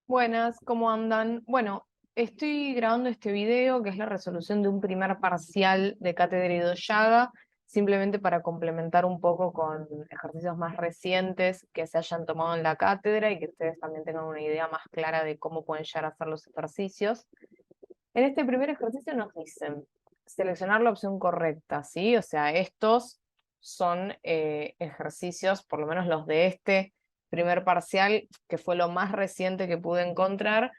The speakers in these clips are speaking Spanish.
Buenas, ¿cómo andan? Bueno, estoy grabando este video que es la resolución de un primer parcial de Cátedra y Llaga, simplemente para complementar un poco con ejercicios más recientes que se hayan tomado en la cátedra y que ustedes también tengan una idea más clara de cómo pueden llegar a hacer los ejercicios. En este primer ejercicio nos dicen seleccionar la opción correcta, ¿sí? O sea, estos son ejercicios, por lo menos los de este primer parcial, que fue lo más reciente que pude encontrar,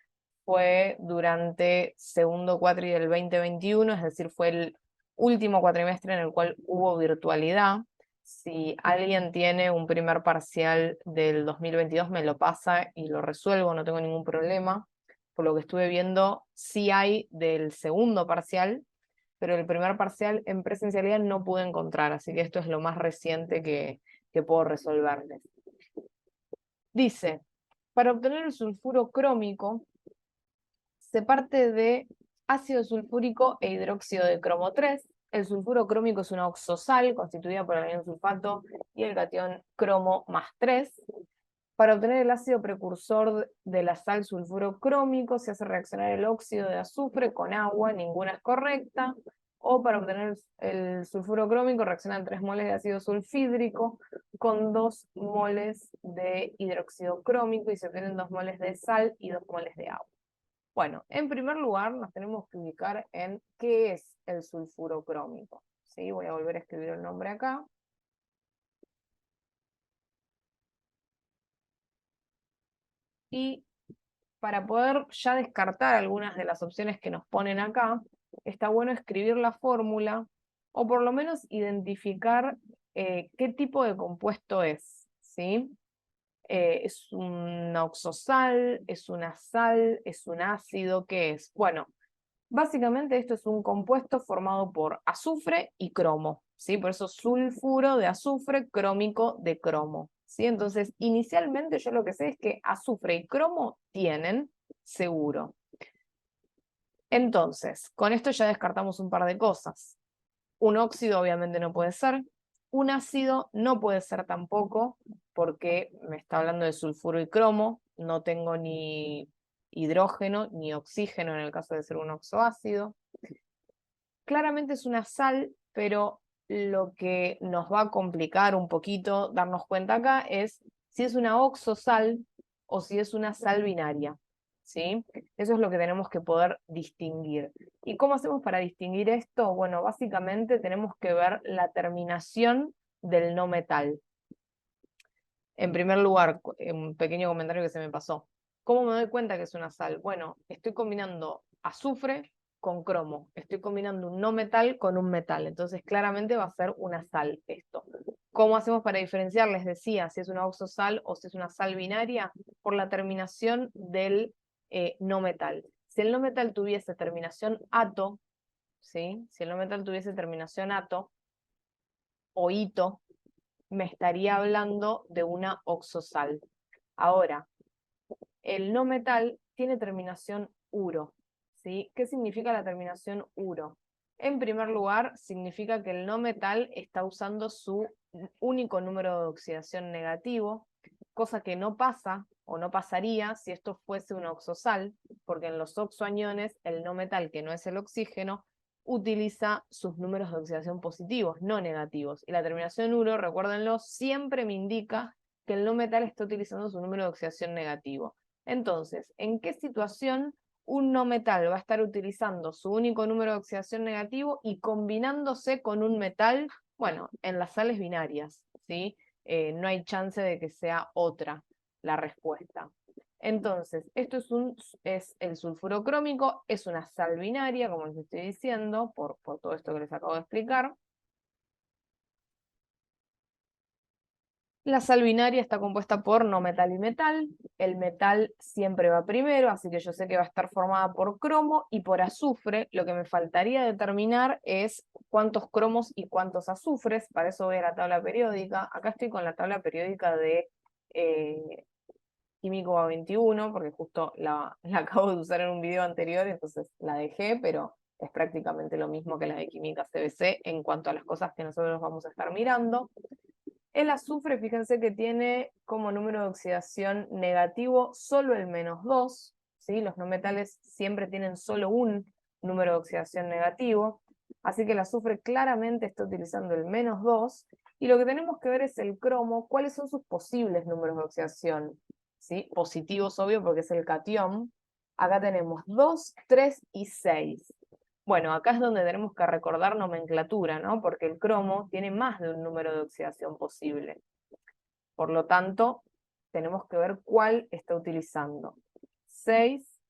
fue durante segundo cuatri del 2021, es decir, fue el último cuatrimestre en el cual hubo virtualidad. Si alguien tiene un primer parcial del 2022, me lo pasa y lo resuelvo, no tengo ningún problema. Por lo que estuve viendo, sí hay del segundo parcial, pero el primer parcial en presencialidad no pude encontrar, así que esto es lo más reciente que puedo resolverles. Dice, para obtener el sulfuro crómico, se parte de ácido sulfúrico e hidróxido de cromo 3. El sulfuro crómico es una oxosal constituida por el anión sulfato y el catión cromo más 3. Para obtener el ácido precursor de la sal sulfuro crómico se hace reaccionar el óxido de azufre con agua, ninguna es correcta. O para obtener el sulfuro crómico reaccionan 3 moles de ácido sulfídrico con 2 moles de hidróxido crómico y se obtienen 2 moles de sal y 2 moles de agua. Bueno, en primer lugar nos tenemos que ubicar en qué es el sulfuro crómico. ¿Sí? Voy a volver a escribir el nombre acá. Y para poder ya descartar algunas de las opciones que nos ponen acá, está bueno escribir la fórmula o por lo menos identificar qué tipo de compuesto es, ¿sí? ¿Es una oxosal? ¿Es una sal? ¿Es un ácido? ¿Qué es? Bueno, básicamente esto es un compuesto formado por azufre y cromo, ¿sí? Por eso sulfuro de azufre, crómico de cromo, ¿sí? Entonces, inicialmente yo lo que sé es que azufre y cromo tienen seguro. Entonces, con esto ya descartamos un par de cosas. Un óxido obviamente no puede ser. Un ácido no puede ser tampoco, porque me está hablando de sulfuro y cromo. No tengo ni hidrógeno ni oxígeno en el caso de ser un oxoácido. Claramente es una sal, pero lo que nos va a complicar un poquito darnos cuenta acá es si es una oxosal o si es una sal binaria, ¿sí? Eso es lo que tenemos que poder distinguir. ¿Y cómo hacemos para distinguir esto? Bueno, básicamente tenemos que ver la terminación del no metal. En primer lugar, un pequeño comentario que se me pasó. ¿Cómo me doy cuenta que es una sal? Bueno, estoy combinando azufre con cromo. Estoy combinando un no metal con un metal. Entonces, claramente va a ser una sal esto. ¿Cómo hacemos para diferenciar? Les decía, si es una oxosal o si es una sal binaria, por la terminación del no metal. Si el no metal tuviese terminación ato, ¿sí? Si el no metal tuviese terminación ato o ito, me estaría hablando de una oxosal. Ahora, el no metal tiene terminación uro, ¿sí? ¿Qué significa la terminación uro? En primer lugar, significa que el no metal está usando su único número de oxidación negativo, cosa que no pasa o no pasaría si esto fuese un oxosal, porque en los oxoaniones el no metal, que no es el oxígeno, utiliza sus números de oxidación positivos, no negativos. Y la terminación uro, recuérdenlo, siempre me indica que el no metal está utilizando su número de oxidación negativo. Entonces, ¿en qué situación un no metal va a estar utilizando su único número de oxidación negativo y combinándose con un metal? Bueno, en las sales binarias, ¿sí? No hay chance de que sea otra la respuesta. Entonces, esto es el sulfuro crómico, es una sal binaria, como les estoy diciendo, por todo esto que les acabo de explicar. La sal binaria está compuesta por no metal y metal. El metal siempre va primero, así que yo sé que va a estar formada por cromo y por azufre. Lo que me faltaría determinar es cuántos cromos y cuántos azufres. Para eso voy a la tabla periódica. Acá estoy con la tabla periódica de químico A21, porque justo la acabo de usar en un video anterior, entonces la dejé, pero es prácticamente lo mismo que la de química CBC en cuanto a las cosas que nosotros vamos a estar mirando. El azufre, fíjense que tiene como número de oxidación negativo solo el -2, ¿sí? Los no metales siempre tienen solo un número de oxidación negativo, así que el azufre claramente está utilizando el -2, y lo que tenemos que ver es el cromo, cuáles son sus posibles números de oxidación, ¿sí? Positivos, obvio, porque es el catión. Acá tenemos 2, 3 y 6. Bueno, acá es donde tenemos que recordar nomenclatura, ¿no? Porque el cromo tiene más de un número de oxidación posible. Por lo tanto, tenemos que ver cuál está utilizando. 6,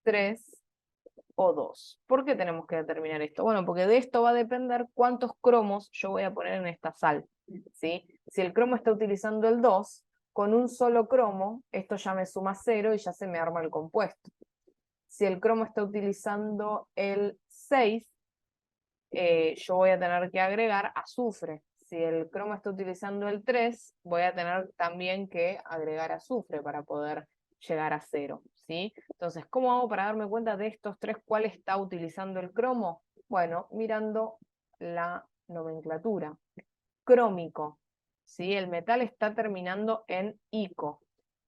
3 o 2. ¿Por qué tenemos que determinar esto? Bueno, porque de esto va a depender cuántos cromos yo voy a poner en esta sal, ¿sí? Si el cromo está utilizando el 2, con un solo cromo, esto ya me suma 0 y ya se me arma el compuesto. Si el cromo está utilizando el 6, yo voy a tener que agregar azufre. Si el cromo está utilizando el 3, voy a tener también que agregar azufre para poder llegar a 0, ¿sí? Entonces, ¿cómo hago para darme cuenta de estos tres cuál está utilizando el cromo? Bueno, mirando la nomenclatura. Crómico, ¿sí? El metal está terminando en ico.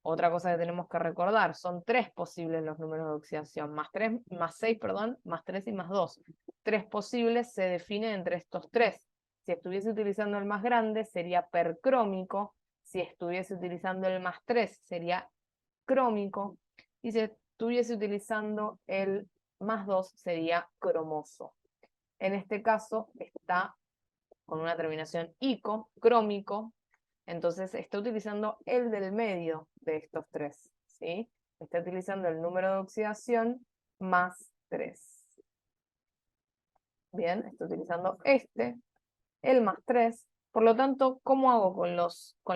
Otra cosa que tenemos que recordar, son 3 posibles los números de oxidación, más 6, perdón, más 3 y más 2. 3 posibles se definen entre estos 3. Si estuviese utilizando el más grande sería percrómico, si estuviese utilizando el más 3 sería crómico, y si estuviese utilizando el más 2 sería cromoso. En este caso está con una terminación ico, crómico, entonces está utilizando el del medio de estos tres, ¿sí? Está utilizando el número de oxidación más 3. Bien, está utilizando el más 3. Por lo tanto, ¿cómo hago con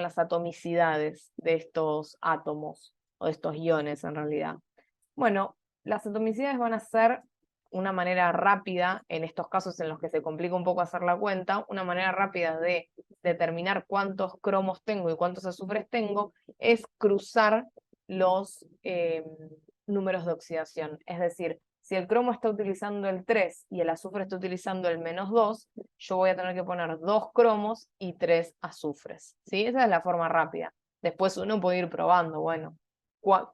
las atomicidades de estos átomos, o de estos iones en realidad? Bueno, las atomicidades van a ser una manera rápida, en estos casos en los que se complica un poco hacer la cuenta, una manera rápida de determinar cuántos cromos tengo y cuántos azufres tengo, es cruzar los números de oxidación. Es decir, si el cromo está utilizando el 3 y el azufre está utilizando el -2, yo voy a tener que poner 2 cromos y 3 azufres, ¿sí? Esa es la forma rápida. Después uno puede ir probando, bueno,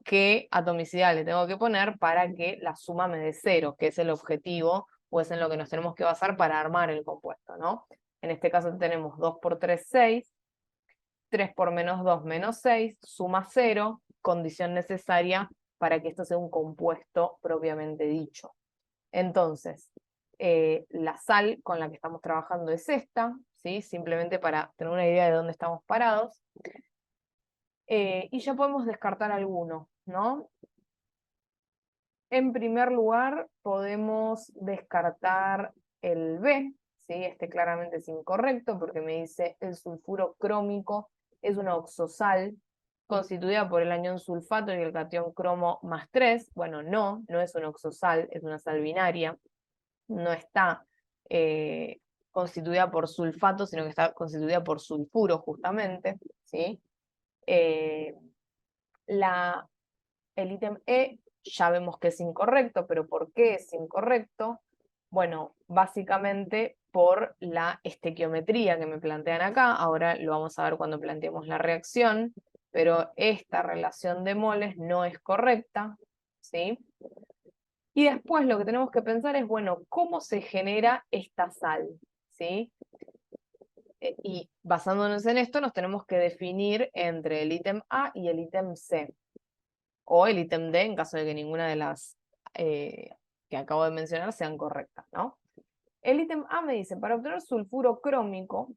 qué atomicidad le tengo que poner para que la suma me dé 0, que es el objetivo, o es en lo que nos tenemos que basar para armar el compuesto, ¿no? En este caso tenemos 2 por 3, 6, 3 por -2, -6, suma 0, condición necesaria para que esto sea un compuesto propiamente dicho. Entonces, la sal con la que estamos trabajando es esta, ¿sí? Simplemente para tener una idea de dónde estamos parados. Y ya podemos descartar alguno, ¿no? En primer lugar, podemos descartar el B, ¿sí? Este claramente es incorrecto porque me dice el sulfuro crómico es una oxosal constituida por el anión sulfato y el catión cromo más 3. Bueno, no es una oxosal, es una sal binaria. No está constituida por sulfato, sino que está constituida por sulfuro justamente, ¿sí? Eh, el ítem E ya vemos que es incorrecto, pero ¿por qué es incorrecto? Bueno, básicamente por la estequiometría que me plantean acá, ahora lo vamos a ver cuando planteemos la reacción, pero esta relación de moles no es correcta, ¿sí? Y después lo que tenemos que pensar es, bueno, ¿cómo se genera esta sal? ¿Sí? Y basándonos en esto, nos tenemos que definir entre el ítem A y el ítem C, o el ítem D en caso de que ninguna de las que acabo de mencionar sean correctas, ¿no? El ítem A me dice, para obtener sulfuro crómico,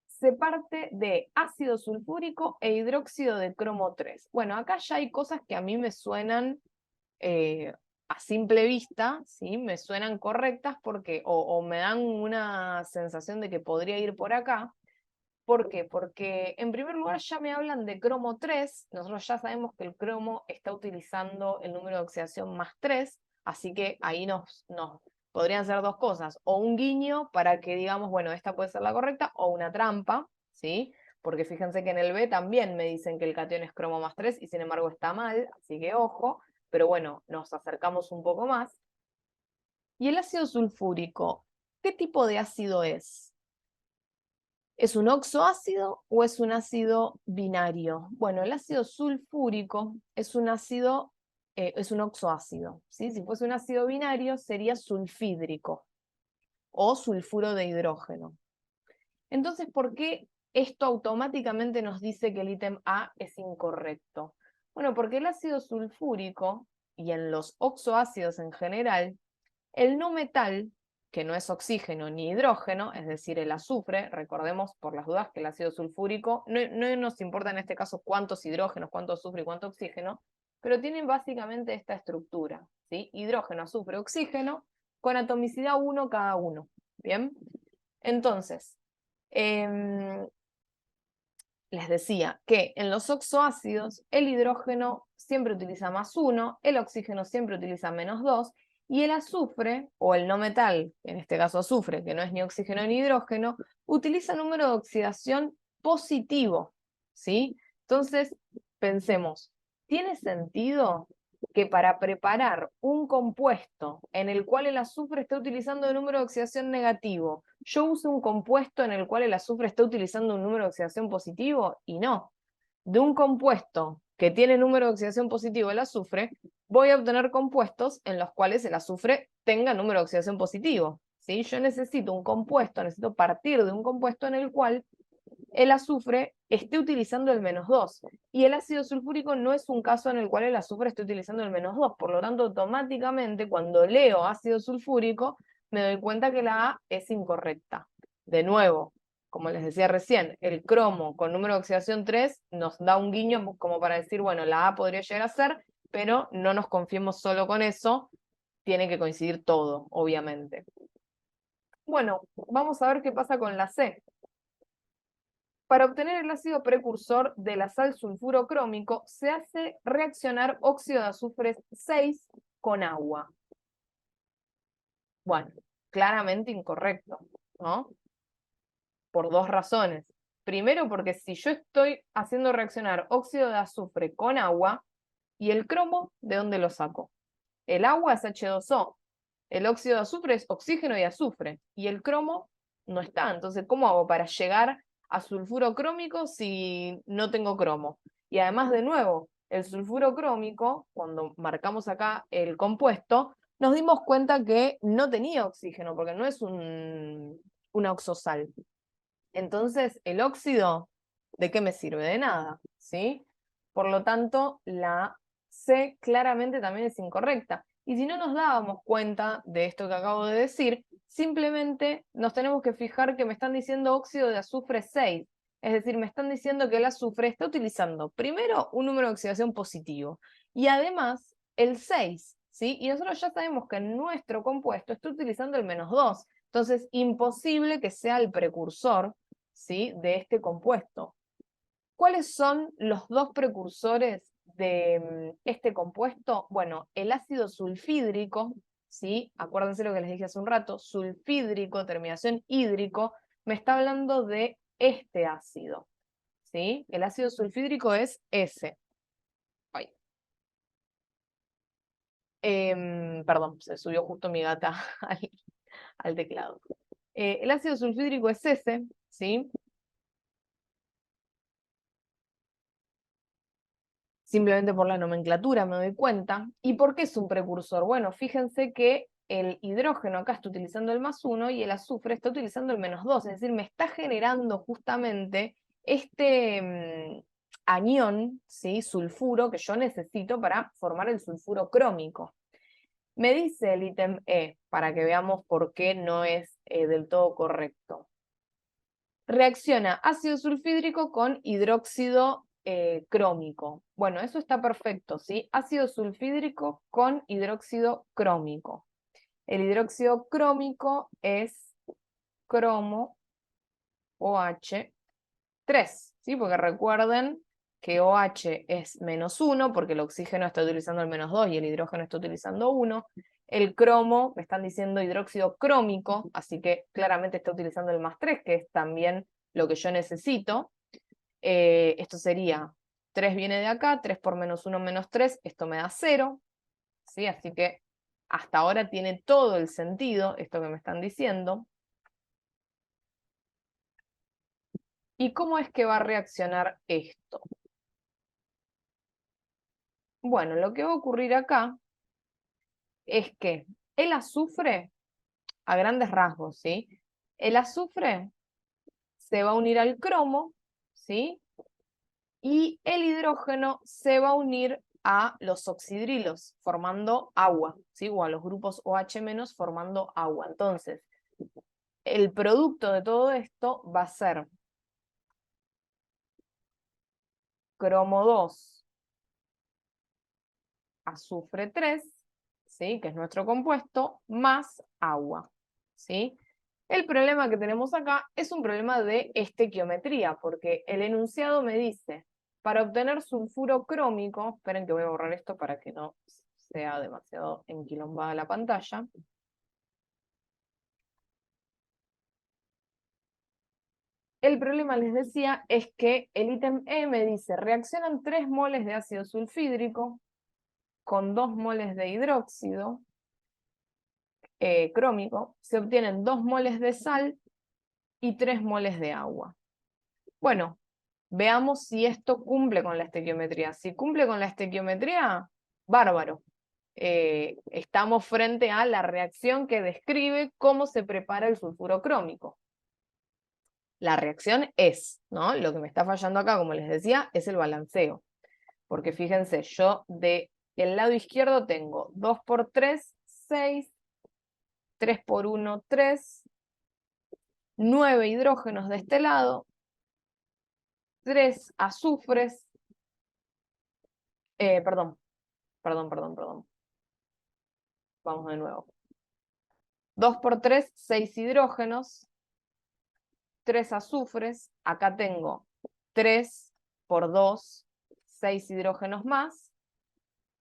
se parte de ácido sulfúrico e hidróxido de cromo 3. Bueno, acá ya hay cosas que a mí me suenan a simple vista, ¿sí? Me suenan correctas porque, o me dan una sensación de que podría ir por acá. ¿Por qué? Porque en primer lugar ya me hablan de cromo 3, nosotros ya sabemos que el cromo está utilizando el número de oxidación más 3, así que ahí nos podrían ser dos cosas, o un guiño para que digamos, bueno, esta puede ser la correcta, o una trampa, ¿sí? Porque fíjense que en el B también me dicen que el catión es cromo más 3 y sin embargo está mal, así que ojo, pero bueno, nos acercamos un poco más. ¿Y el ácido sulfúrico? ¿Qué tipo de ácido es? ¿Es un oxoácido o es un ácido binario? Bueno, el ácido sulfúrico es un ácido, es un oxoácido, ¿sí? Si fuese un ácido binario sería sulfídrico o sulfuro de hidrógeno. Entonces, ¿por qué esto automáticamente nos dice que el ítem A es incorrecto? Bueno, porque el ácido sulfúrico, y en los oxoácidos en general, el no metal, que no es oxígeno ni hidrógeno, es decir, el azufre, recordemos por las dudas que el ácido sulfúrico, no nos importa en este caso cuántos hidrógenos, cuánto azufre y cuánto oxígeno, pero tienen básicamente esta estructura, ¿sí? Hidrógeno, azufre, oxígeno, con atomicidad 1 cada uno, ¿bien? Entonces, les decía que en los oxoácidos el hidrógeno siempre utiliza +1, el oxígeno siempre utiliza -2, y el azufre, o el no metal, en este caso azufre, que no es ni oxígeno ni hidrógeno, utiliza número de oxidación positivo, ¿sí? Entonces, pensemos, ¿tiene sentido que para preparar un compuesto en el cual el azufre está utilizando un número de oxidación negativo, yo use un compuesto en el cual el azufre está utilizando un número de oxidación positivo? Y no. De un compuesto que tiene número de oxidación positivo el azufre, voy a obtener compuestos en los cuales el azufre tenga número de oxidación positivo, ¿sí? Yo necesito un compuesto, necesito partir de un compuesto en el cual el azufre esté utilizando el -2. Y el ácido sulfúrico no es un caso en el cual el azufre esté utilizando el -2. Por lo tanto, automáticamente, cuando leo ácido sulfúrico, me doy cuenta que la A es incorrecta. De nuevo, como les decía recién, el cromo con número de oxidación 3 nos da un guiño como para decir, bueno, la A podría llegar a ser, pero no nos confiemos solo con eso, tiene que coincidir todo, obviamente. Bueno, vamos a ver qué pasa con la C. Para obtener el ácido precursor de la sal sulfurocrómico se hace reaccionar óxido de azufre 6 con agua. Bueno, claramente incorrecto, ¿no? Por dos razones. Primero, porque si yo estoy haciendo reaccionar óxido de azufre con agua, ¿y el cromo de dónde lo saco? El agua es H2O, el óxido de azufre es oxígeno y azufre, y el cromo no está. Entonces, ¿cómo hago para llegar a sulfuro crómico si no tengo cromo? Y además, de nuevo, el sulfuro crómico, cuando marcamos acá el compuesto, nos dimos cuenta que no tenía oxígeno, porque no es una oxosal. Entonces, el óxido, ¿de qué me sirve? De nada, ¿sí? Por lo tanto, la C claramente también es incorrecta. Y si no nos dábamos cuenta de esto que acabo de decir, simplemente nos tenemos que fijar que me están diciendo óxido de azufre 6. Es decir, me están diciendo que el azufre está utilizando primero un número de oxidación positivo y además el 6, ¿sí? Y nosotros ya sabemos que nuestro compuesto está utilizando el -2. Entonces, imposible que sea el precursor, ¿sí?, de este compuesto. ¿Cuáles son los dos precursores de este compuesto? Bueno, el ácido sulfídrico, ¿sí? Acuérdense lo que les dije hace un rato, sulfídrico, terminación hídrico, me está hablando de este ácido, ¿sí? El ácido sulfídrico es ese. Ay. Perdón, se subió justo mi gata al teclado. El ácido sulfídrico es ese, ¿sí? Simplemente por la nomenclatura me doy cuenta. ¿Y por qué es un precursor? Bueno, fíjense que el hidrógeno acá está utilizando el +1 y el azufre está utilizando el -2, es decir, me está generando justamente este anión, ¿sí?, sulfuro, que yo necesito para formar el sulfuro crómico. Me dice el ítem E, para que veamos por qué no es del todo correcto. Reacciona ácido sulfídrico con hidróxido crómico. Bueno, eso está perfecto, ¿sí? Ácido sulfídrico con hidróxido crómico. El hidróxido crómico es cromo OH3, ¿sí? Porque recuerden que OH es -1 porque el oxígeno está utilizando el -2 y el hidrógeno está utilizando 1. El cromo, me están diciendo hidróxido crómico, así que claramente está utilizando el +3, que es también lo que yo necesito. Esto sería 3 viene de acá, 3 por -1 -3, esto me da 0, ¿sí? Así que hasta ahora tiene todo el sentido esto que me están diciendo. ¿Y cómo es que va a reaccionar esto? Bueno, lo que va a ocurrir acá es que el azufre, a grandes rasgos, ¿sí? El azufre se va a unir al cromo, ¿sí? Y el hidrógeno se va a unir a los oxidrilos, formando agua, ¿sí? O a los grupos OH- formando agua. Entonces, el producto de todo esto va a ser cromo 2, azufre 3, ¿sí? Que es nuestro compuesto, más agua, ¿sí? El problema que tenemos acá es un problema de estequiometría, porque el enunciado me dice, para obtener sulfuro crómico, esperen que voy a borrar esto para que no sea demasiado enquilombada la pantalla. El problema, les decía, es que el ítem E me dice, reaccionan 3 moles de ácido sulfídrico con 2 moles de hidróxido crómico, se obtienen 2 moles de sal y 3 moles de agua. Bueno, veamos si esto cumple con la estequiometría. Si cumple con la estequiometría, bárbaro. Estamos frente a la reacción que describe cómo se prepara el sulfuro crómico. La reacción es, ¿no? Lo que me está fallando acá, como les decía, es el balanceo. Porque fíjense, yo del lado izquierdo tengo 2 por 3, 6, 3 por 1, 3, 9 hidrógenos de este lado, 3 azufres, perdón, vamos de nuevo. 2 por 3, 6 hidrógenos, 3 azufres, acá tengo 3 por 2, 6 hidrógenos más,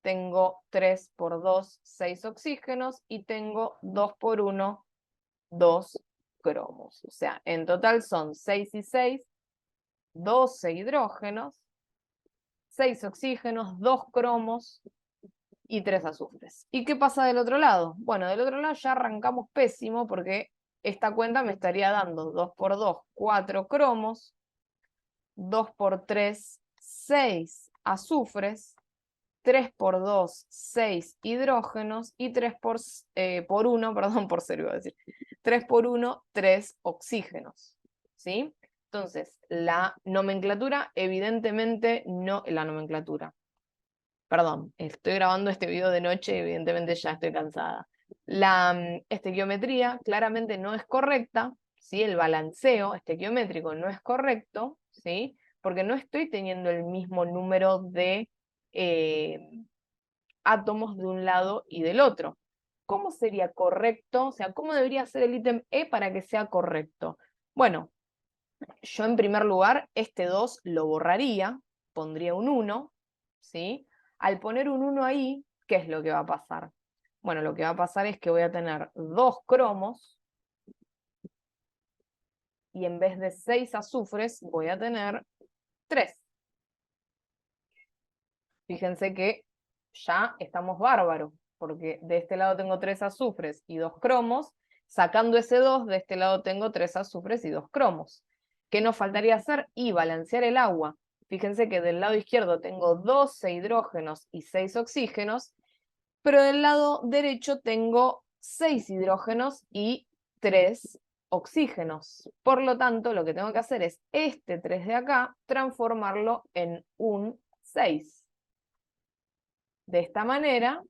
tengo 3 por 2, 6 oxígenos y tengo 2 por 1, 2 cromos. O sea, en total son 6 y 6, 12 hidrógenos, 6 oxígenos, 2 cromos y 3 azufres. ¿Y qué pasa del otro lado? Bueno, del otro lado ya arrancamos pésimo porque esta cuenta me estaría dando 2 por 2, 4 cromos, 2 por 3, 6 azufres, 3 por 2, 6 hidrógenos y 3 por 1, perdón, por 0 iba a decir, 3 por 1, 3 oxígenos, ¿sí? Entonces, la nomenclatura, evidentemente no, la nomenclatura, perdón, estoy grabando este video de noche y evidentemente ya estoy cansada. La estequiometría claramente no es correcta, ¿sí? El balanceo estequiométrico no es correcto, ¿sí? Porque no estoy teniendo el mismo número de átomos de un lado y del otro. ¿Cómo sería correcto? O sea, ¿cómo debería ser el ítem E para que sea correcto? Bueno, yo en primer lugar, este 2 lo borraría, pondría un 1, ¿sí? Al poner un 1 ahí, ¿qué es lo que va a pasar? Bueno, lo que va a pasar es que voy a tener 2 cromos y en vez de 6 azufres voy a tener 3. Fíjense que ya estamos bárbaros, porque de este lado tengo 3 azufres y 2 cromos, sacando ese 2, de este lado tengo 3 azufres y 2 cromos. ¿Qué nos faltaría hacer? Y balancear el agua. Fíjense que del lado izquierdo tengo 12 hidrógenos y 6 oxígenos, pero del lado derecho tengo 6 hidrógenos y 3 oxígenos. Por lo tanto, lo que tengo que hacer es este 3 de acá, transformarlo en un 6. De esta manera,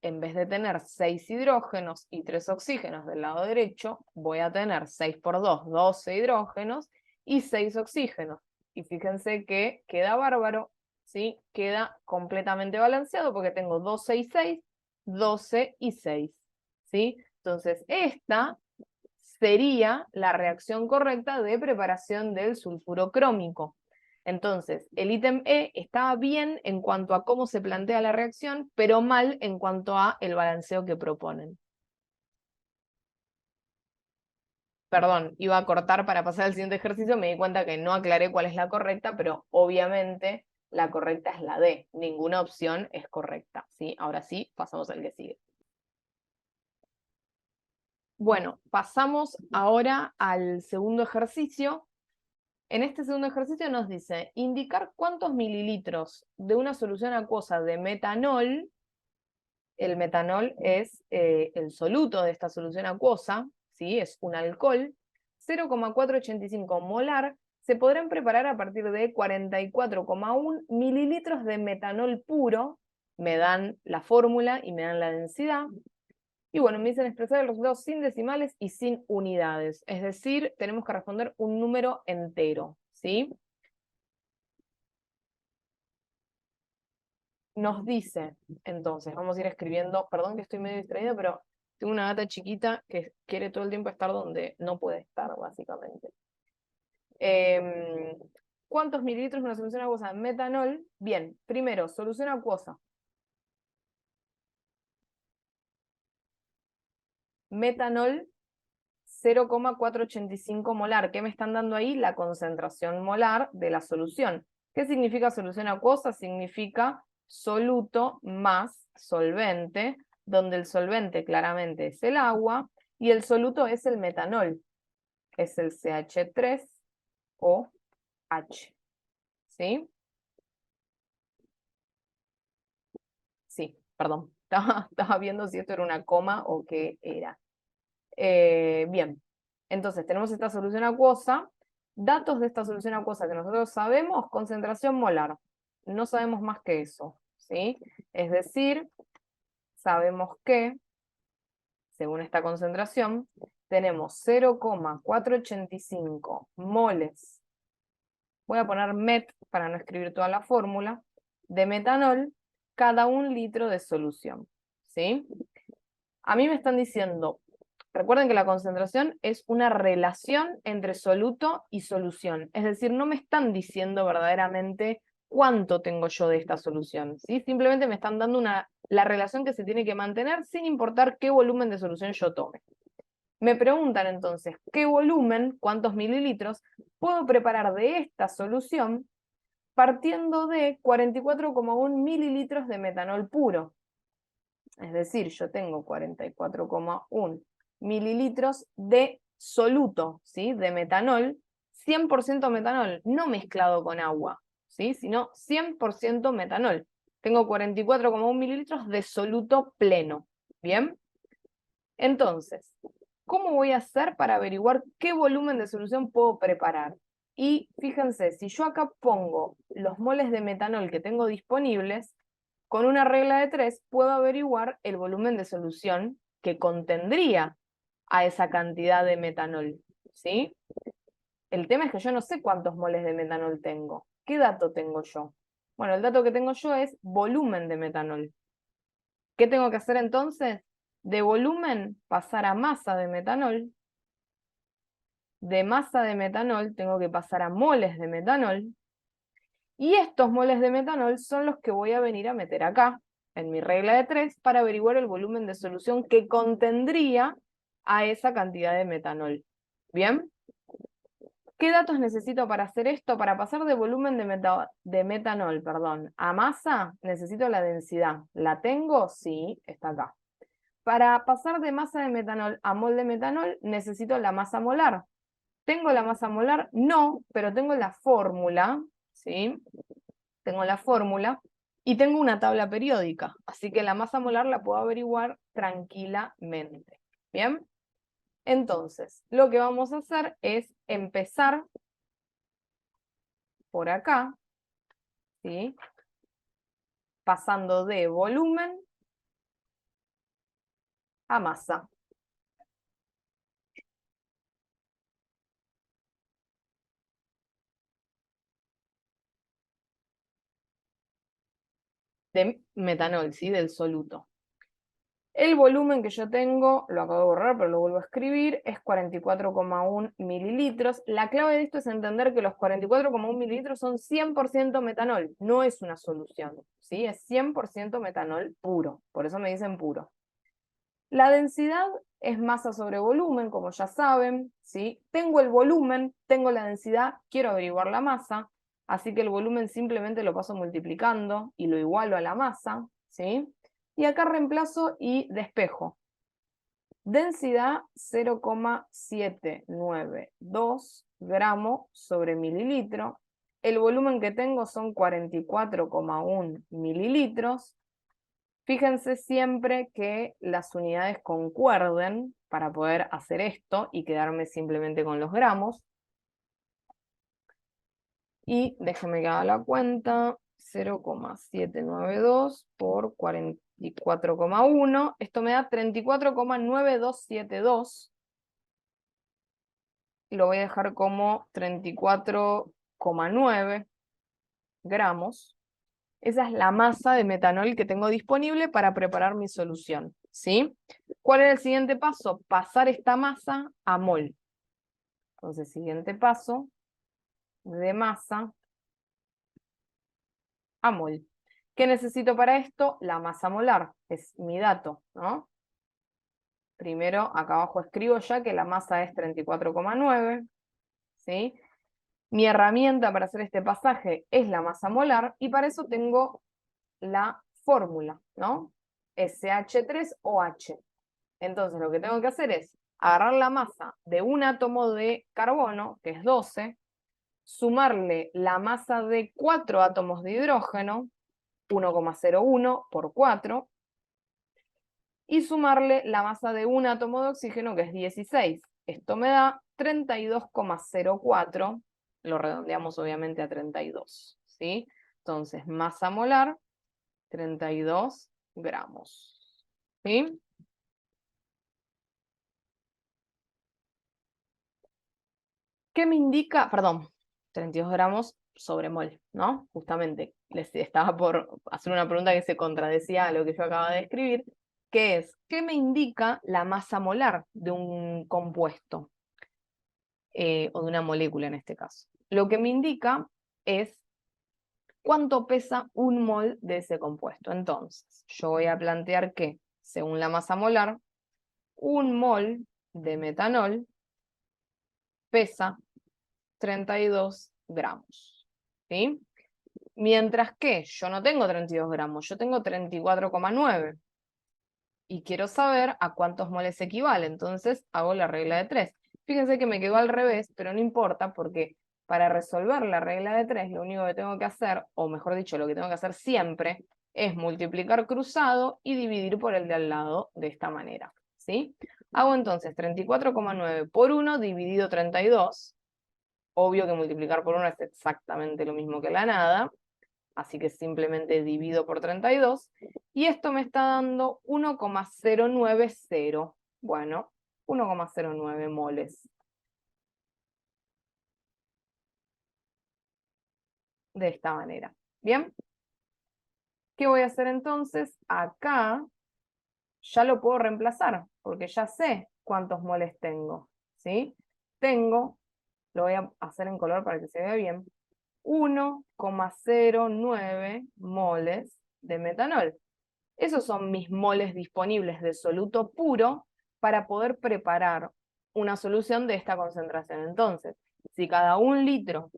en vez de tener 6 hidrógenos y 3 oxígenos del lado derecho, voy a tener 6 por 2, 12 hidrógenos y 6 oxígenos. Y fíjense que queda bárbaro, ¿sí? Queda completamente balanceado porque tengo 12 y 6, 12 y 6, ¿sí? Entonces, esta sería la reacción correcta de preparación del sulfuro crómico. Entonces, el ítem E estaba bien en cuanto a cómo se plantea la reacción, pero mal en cuanto a el balanceo que proponen. Perdón, iba a cortar para pasar al siguiente ejercicio, me di cuenta que no aclaré cuál es la correcta, pero obviamente la correcta es la D. Ninguna opción es correcta, ¿sí? Ahora sí, pasamos al que sigue. Bueno, pasamos ahora al segundo ejercicio, En este segundo ejercicio nos dice indicar cuántos mililitros de una solución acuosa de metanol, el metanol es el soluto de esta solución acuosa, ¿sí? Es un alcohol, 0,485 molar, se podrán preparar a partir de 44,1 mililitros de metanol puro, me dan la fórmula y me dan la densidad. Y bueno, me dicen expresar el resultado sin decimales y sin unidades. Es decir, tenemos que responder un número entero, ¿sí? Nos dice, entonces, vamos a ir escribiendo, perdón que estoy medio distraída, pero tengo una gata chiquita que quiere todo el tiempo estar donde no puede estar, básicamente. Em, ¿Cuántos mililitros de una solución acuosa de metanol? Bien, primero, solución acuosa. Metanol 0,485 molar. ¿Qué me están dando ahí? La concentración molar de la solución. ¿Qué significa solución acuosa? Significa soluto más solvente, donde el solvente claramente es el agua y el soluto es el metanol, es el CH3OH. ¿Sí? Sí, perdón. Estaba viendo si esto era una coma o qué era. Bien, entonces tenemos esta solución acuosa. Datos de esta solución acuosa que nosotros sabemos, concentración molar. No sabemos más que eso, ¿sí? Es decir, sabemos que, según esta concentración, tenemos 0,485 moles. Voy a poner MET para no escribir toda la fórmula, de metanol cada 1 litro de solución, ¿sí? A mí me están diciendo, recuerden que la concentración es una relación entre soluto y solución, es decir, no me están diciendo verdaderamente cuánto tengo yo de esta solución, ¿sí? Simplemente me están dando la relación que se tiene que mantener sin importar qué volumen de solución yo tome. Me preguntan entonces, ¿qué volumen, cuántos mililitros, puedo preparar de esta solución partiendo de 44,1 mililitros de metanol puro? Es decir, yo tengo 44,1 mililitros de soluto, ¿sí? De metanol, 100% metanol, no mezclado con agua, ¿sí? Sino 100% metanol. Tengo 44,1 mililitros de soluto pleno, ¿bien? Entonces, ¿cómo voy a hacer para averiguar qué volumen de solución puedo preparar? Y fíjense, si yo acá pongo los moles de metanol que tengo disponibles, con una regla de 3 puedo averiguar el volumen de solución que contendría a esa cantidad de metanol, ¿sí? El tema es que yo no sé cuántos moles de metanol tengo. ¿Qué dato tengo yo? Bueno, el dato que tengo yo es volumen de metanol. ¿Qué tengo que hacer entonces? De volumen pasar a masa de metanol. De masa de metanol tengo que pasar a moles de metanol. Y estos moles de metanol son los que voy a venir a meter acá, en mi regla de 3, para averiguar el volumen de solución que contendría a esa cantidad de metanol. ¿Bien? ¿Qué datos necesito para hacer esto? Para pasar de volumen de metanol, a masa, necesito la densidad. ¿La tengo? Sí, está acá. Para pasar de masa de metanol a mol de metanol, necesito la masa molar. ¿Tengo la masa molar? No, pero tengo la fórmula, ¿sí? Tengo la fórmula y tengo una tabla periódica, así que la masa molar la puedo averiguar tranquilamente. ¿Bien? Entonces, lo que vamos a hacer es empezar por acá, ¿sí? Pasando de volumen a masa. De metanol, ¿sí? Del soluto. El volumen que yo tengo, lo acabo de borrar, pero lo vuelvo a escribir, es 44,1 mililitros. La clave de esto es entender que los 44,1 mililitros son 100% metanol, no es una solución, ¿sí? Es 100% metanol puro, por eso me dicen puro. La densidad es masa sobre volumen, como ya saben, ¿sí? Tengo el volumen, tengo la densidad, quiero averiguar la masa, así que el volumen simplemente lo paso multiplicando y lo igualo a la masa, ¿sí? Y acá reemplazo y despejo. Densidad 0,792 gramos sobre mililitro. El volumen que tengo son 44,1 mililitros. Fíjense siempre que las unidades concuerden para poder hacer esto y quedarme simplemente con los gramos. Y déjenme que haga la cuenta. 0,792 por 44,1. Esto me da 34,9272. Lo voy a dejar como 34,9 gramos. Esa es la masa de metanol que tengo disponible para preparar mi solución, ¿sí? ¿Cuál es el siguiente paso? Pasar esta masa a mol. Entonces, siguiente paso, de masa a mol. ¿Qué necesito para esto? La masa molar, es mi dato, ¿no? Primero, acá abajo escribo ya que la masa es 34,9, ¿sí? Mi herramienta para hacer este pasaje es la masa molar, y para eso tengo la fórmula, ¿no? SH3OH. Entonces lo que tengo que hacer es agarrar la masa de un átomo de carbono, que es 12, sumarle la masa de 4 átomos de hidrógeno, 1,01 por 4, y sumarle la masa de un átomo de oxígeno, que es 16. Esto me da 32,04, lo redondeamos obviamente a 32, ¿sí? Entonces, masa molar, 32 gramos, ¿sí? ¿Qué me indica? Perdón, 32 gramos sobre mol, ¿no? Justamente, les estaba por hacer una pregunta que se contradecía a lo que yo acababa de escribir, que es, ¿qué me indica la masa molar de un compuesto? O de una molécula en este caso. Lo que me indica es cuánto pesa un mol de ese compuesto. Entonces, yo voy a plantear que, según la masa molar, un mol de metanol pesa 32 gramos, ¿sí? Mientras que yo no tengo 32 gramos, yo tengo 34,9 y quiero saber a cuántos moles equivale, entonces hago la regla de 3. Fíjense que me quedó al revés, pero no importa porque para resolver la regla de 3 lo único que tengo que hacer, o mejor dicho, lo que tengo que hacer siempre, es multiplicar cruzado y dividir por el de al lado de esta manera, ¿sí? Hago entonces 34,9 por 1 dividido 32. Obvio que multiplicar por 1 es exactamente lo mismo que la nada, así que simplemente divido por 32, y esto me está dando 1,090. Bueno, 1,09 moles. De esta manera. ¿Bien? ¿Qué voy a hacer entonces? Acá ya lo puedo reemplazar, porque ya sé cuántos moles tengo, ¿sí? Tengo, lo voy a hacer en color para que se vea bien, 1,09 moles de metanol. Esos son mis moles disponibles de soluto puro para poder preparar una solución de esta concentración. Entonces, si cada 1 litro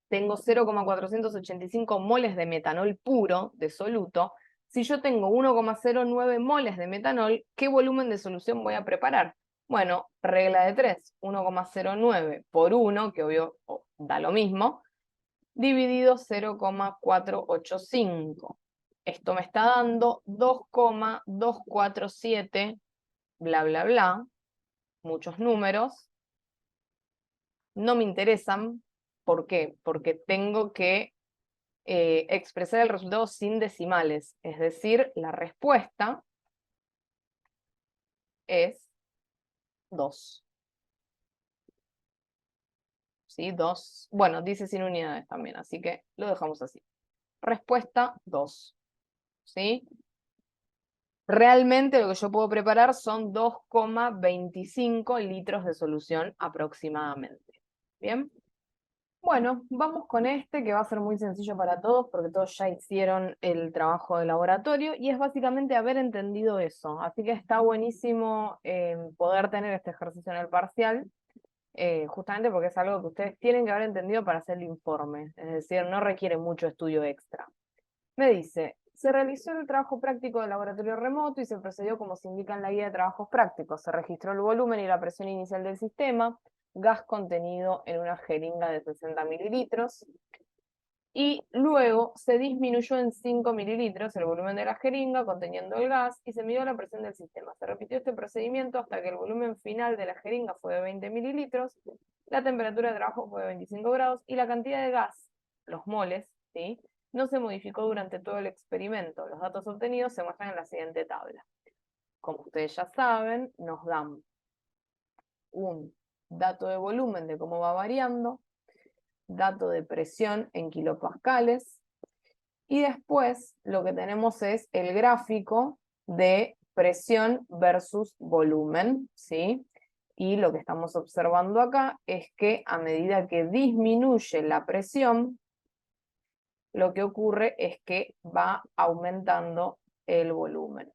tengo 0,485 moles de metanol puro de soluto, si yo tengo 1,09 moles de metanol, ¿qué volumen de solución voy a preparar? Bueno, regla de 3, 1,09 por 1, que obvio da lo mismo, dividido 0,485. Esto me está dando 2,247, bla, bla, bla, muchos números. No me interesan. ¿Por qué? Porque tengo que expresar el resultado sin decimales. Es decir, la respuesta es 2. ¿Sí? 2. Bueno, dice sin unidades también, así que lo dejamos así. Respuesta 2. ¿Sí? Realmente lo que yo puedo preparar son 2,25 litros de solución aproximadamente. ¿Bien? Bueno, vamos con este que va a ser muy sencillo para todos porque todos ya hicieron el trabajo de laboratorio y es básicamente haber entendido eso. Así que está buenísimo poder tener este ejercicio en el parcial, justamente porque es algo que ustedes tienen que haber entendido para hacer el informe. Es decir, no requiere mucho estudio extra. Me dice, Se realizó el trabajo práctico del laboratorio remoto y se procedió como se indica en la guía de trabajos prácticos. Se registró el volumen y la presión inicial del sistema, gas contenido en una jeringa de 60 mililitros, y luego se disminuyó en 5 mililitros el volumen de la jeringa conteniendo el gas y se midió la presión del sistema. Se repitió este procedimiento hasta que el volumen final de la jeringa fue de 20 mililitros, la temperatura de trabajo fue de 25 grados y la cantidad de gas, los moles, ¿sí?, no se modificó durante todo el experimento. Los datos obtenidos se muestran en la siguiente tabla. Como ustedes ya saben, nos dan un dato de volumen de cómo va variando, dato de presión en kilopascales, y después lo que tenemos es el gráfico de presión versus volumen, ¿sí? Y lo que estamos observando acá es que a medida que disminuye la presión, lo que ocurre es que va aumentando el volumen,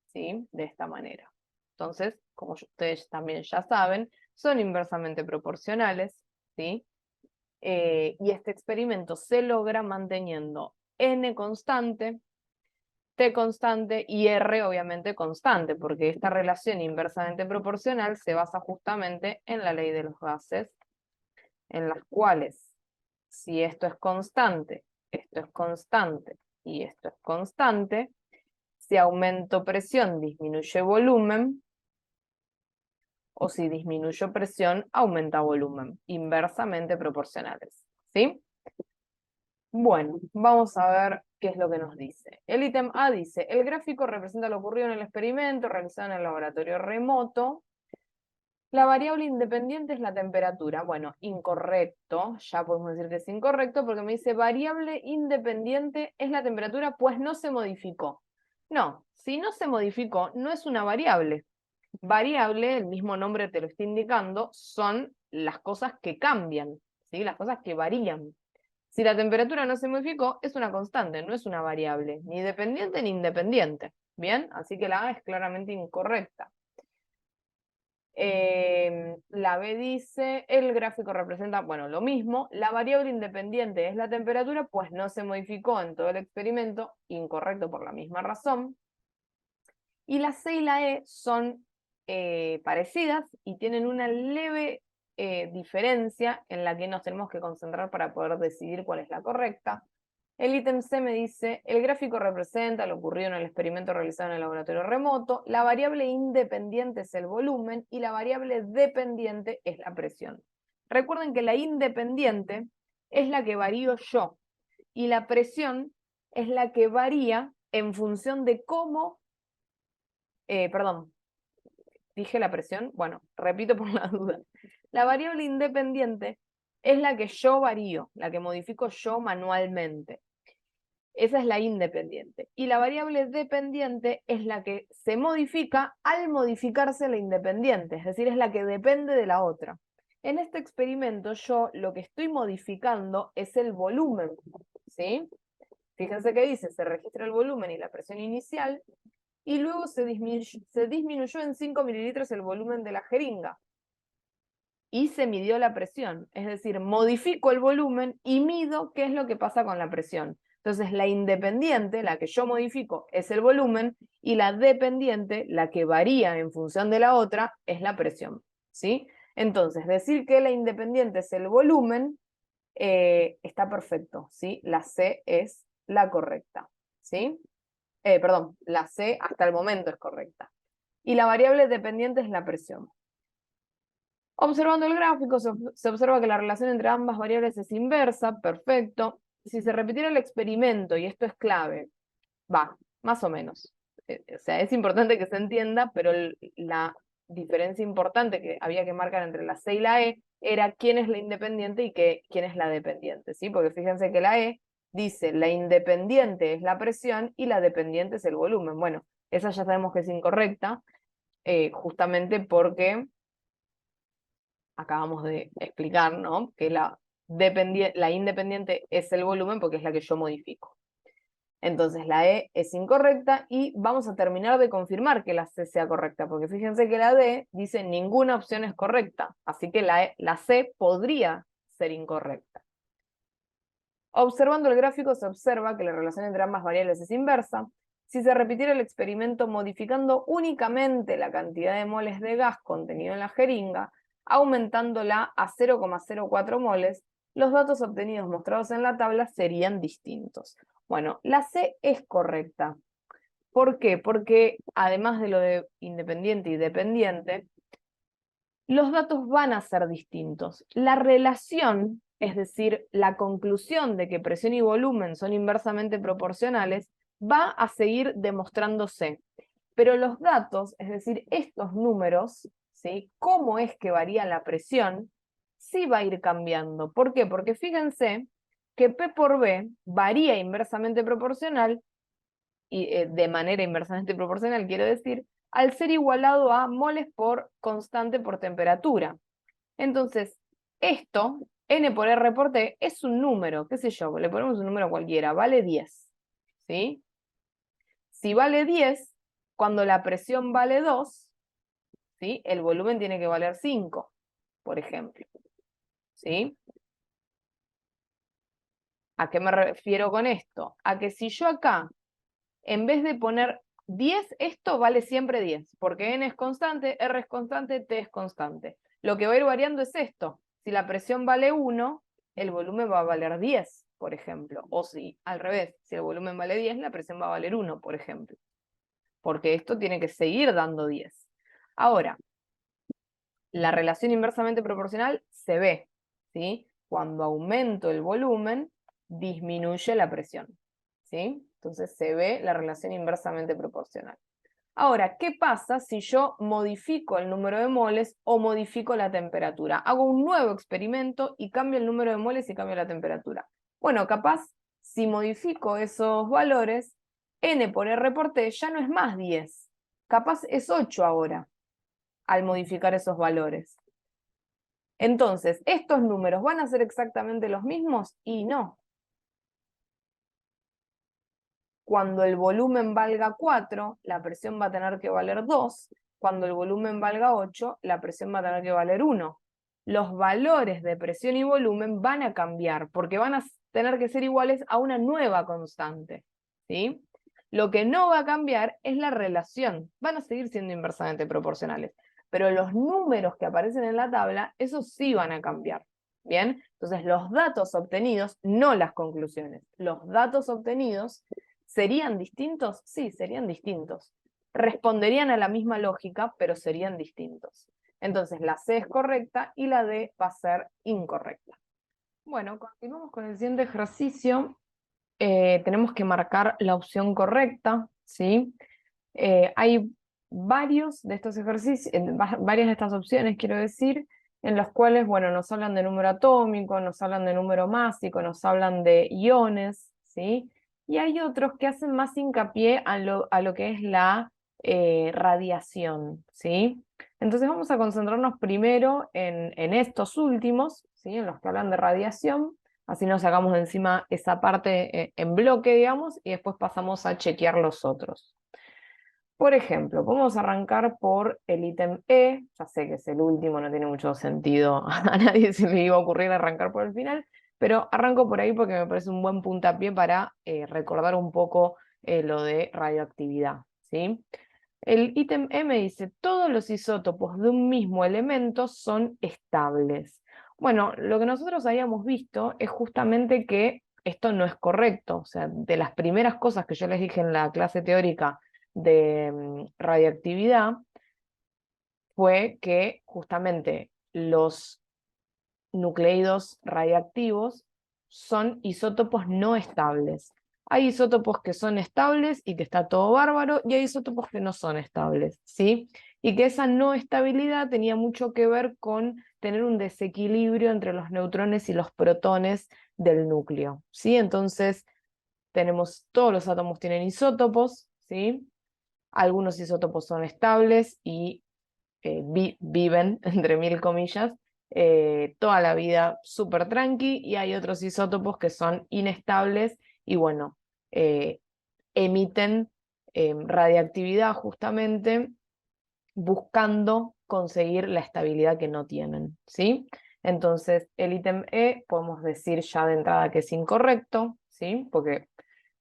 ¿sí? De esta manera. Entonces, como ustedes también ya saben, son inversamente proporcionales, ¿sí? Y este experimento se logra manteniendo N constante, T constante y R obviamente constante, porque esta relación inversamente proporcional se basa justamente en la ley de los gases, en las cuales si esto es constante y esto es constante, si aumento presión disminuye volumen, o si disminuyo presión aumenta volumen, inversamente proporcionales, ¿sí? Bueno, vamos a ver qué es lo que nos dice. El ítem A dice, el gráfico representa lo ocurrido en el experimento realizado en el laboratorio remoto. La variable independiente es la temperatura. Bueno, incorrecto, ya podemos decir que es incorrecto porque me dice variable independiente es la temperatura, pues no se modificó. No, si no se modificó, no es una variable. Variable, el mismo nombre te lo está indicando, son las cosas que cambian, ¿sí? Las cosas que varían. Si la temperatura no se modificó, es una constante, no es una variable, ni dependiente ni independiente. ¿Bien? Así que la A es claramente incorrecta. La B dice, el gráfico representa, bueno, lo mismo, la variable independiente es la temperatura, pues no se modificó en todo el experimento, incorrecto por la misma razón. Y la C y la E son parecidas y tienen una leve diferencia en la que nos tenemos que concentrar para poder decidir cuál es la correcta. El ítem C me dice, el gráfico representa lo ocurrido en el experimento realizado en el laboratorio remoto, la variable independiente es el volumen y la variable dependiente es la presión. Recuerden que la independiente es la que varío yo y la presión es la que varía en función de cómo, perdón, dije la presión, bueno, repito por la duda. La variable independiente es la que yo varío, la que modifico yo manualmente. Esa es la independiente. Y la variable dependiente es la que se modifica al modificarse la independiente, es decir, es la que depende de la otra. En este experimento yo lo que estoy modificando es el volumen, ¿sí? Fíjense que dice, se registra el volumen y la presión inicial, y luego se disminuyó en 5 mililitros el volumen de la jeringa. Y se midió la presión, es decir, modifico el volumen y mido qué es lo que pasa con la presión. Entonces, la independiente, la que yo modifico, es el volumen, y la dependiente, la que varía en función de la otra, es la presión, ¿sí? Entonces, decir que la independiente es el volumen, está perfecto, ¿sí? La C es la correcta, ¿sí? Perdón, la C hasta el momento es correcta. Y la variable dependiente es la presión. Observando el gráfico, se observa que la relación entre ambas variables es inversa, perfecto. Si se repitiera el experimento, y esto es clave, va, más o menos. O sea, es importante que se entienda, pero la diferencia importante que había que marcar entre la C y la E era quién es la independiente y quién es la dependiente, ¿sí? Porque fíjense que la E dice la independiente es la presión y la dependiente es el volumen. Bueno, esa ya sabemos que es incorrecta, justamente porque acabamos de explicar, ¿no? Que la independiente es el volumen porque es la que yo modifico. Entonces la E es incorrecta y vamos a terminar de confirmar que la C sea correcta, porque fíjense que la D dice ninguna opción es correcta, así que la C podría ser incorrecta. Observando el gráfico se observa que la relación entre ambas variables es inversa. Si se repitiera el experimento modificando únicamente la cantidad de moles de gas contenido en la jeringa, aumentándola a 0,04 moles, los datos obtenidos mostrados en la tabla serían distintos. Bueno, la C es correcta. ¿Por qué? Porque además de lo de independiente y dependiente, los datos van a ser distintos. La relación, es decir, la conclusión de que presión y volumen son inversamente proporcionales, va a seguir demostrándose. Pero los datos, es decir, estos números, ¿sí? ¿Cómo es que varía la presión? Sí va a ir cambiando. ¿Por qué? Porque fíjense que P por B varía inversamente proporcional, y de manera inversamente proporcional, quiero decir, al ser igualado a moles por constante por temperatura. Entonces, esto, N por R por T, es un número, qué sé yo, le ponemos un número cualquiera, vale 10, ¿sí? Si vale 10, cuando la presión vale 2, ¿sí? El volumen tiene que valer 5, por ejemplo, ¿sí? ¿A qué me refiero con esto? A que si yo acá, en vez de poner 10, esto vale siempre 10, porque N es constante, R es constante, T es constante. Lo que va a ir variando es esto. Si la presión vale 1, el volumen va a valer 10, por ejemplo. O si, al revés, si el volumen vale 10, la presión va a valer 1, por ejemplo. Porque esto tiene que seguir dando 10. Ahora, la relación inversamente proporcional se ve, ¿sí? Cuando aumento el volumen, disminuye la presión, ¿sí? Entonces se ve la relación inversamente proporcional. Ahora, ¿qué pasa si yo modifico el número de moles o modifico la temperatura? Hago un nuevo experimento y cambio el número de moles y cambio la temperatura. Bueno, capaz, si modifico esos valores, N por R por T ya no es más 10. Capaz es 8 ahora, al modificar esos valores. Entonces, ¿estos números van a ser exactamente los mismos? Y no. Cuando el volumen valga 4, la presión va a tener que valer 2. Cuando el volumen valga 8, la presión va a tener que valer 1. Los valores de presión y volumen van a cambiar porque van a tener que ser iguales a una nueva constante, ¿sí? Lo que no va a cambiar es la relación. Van a seguir siendo inversamente proporcionales. Pero los números que aparecen en la tabla, esos sí van a cambiar. ¿Bien? Entonces, los datos obtenidos, no las conclusiones, los datos obtenidos ¿serían distintos? Sí, serían distintos. Responderían a la misma lógica, pero serían distintos. Entonces la C es correcta y la D va a ser incorrecta. Bueno, continuamos con el siguiente ejercicio. Tenemos que marcar la opción correcta, ¿sí? Hay varios de estos ejercicios, varias de estas opciones, quiero decir, en los cuales, bueno, nos hablan de número atómico, nos hablan de número másico, nos hablan de iones, ¿sí? Y hay otros que hacen más hincapié a lo que es la radiación, ¿sí? Entonces vamos a concentrarnos primero en estos últimos, ¿sí? En los que hablan de radiación, así nos sacamos de encima esa parte en bloque, digamos, y después pasamos a chequear los otros. Por ejemplo, vamos a arrancar por el ítem E, ya sé que es el último, no tiene mucho sentido, a nadie se le iba a ocurrir arrancar por el final, pero arranco por ahí porque me parece un buen puntapié para recordar un poco lo de radioactividad, ¿sí? El ítem E me dice, todos los isótopos de un mismo elemento son estables. Bueno, lo que nosotros habíamos visto es justamente que esto no es correcto, o sea, de las primeras cosas que yo les dije en la clase teórica de radioactividad fue que justamente los nucleidos radiactivos son isótopos no estables. Hay isótopos que son estables y que está todo bárbaro, y hay isótopos que no son estables, ¿sí? Y que esa no estabilidad tenía mucho que ver con tener un desequilibrio entre los neutrones y los protones del núcleo, ¿sí? Entonces, todos los átomos tienen isótopos, ¿sí? Algunos isótopos son estables y viven, entre mil comillas, toda la vida súper tranqui, y hay otros isótopos que son inestables y bueno, emiten radiactividad justamente buscando conseguir la estabilidad que no tienen, ¿sí? Entonces, el ítem E podemos decir ya de entrada que es incorrecto, ¿sí? Porque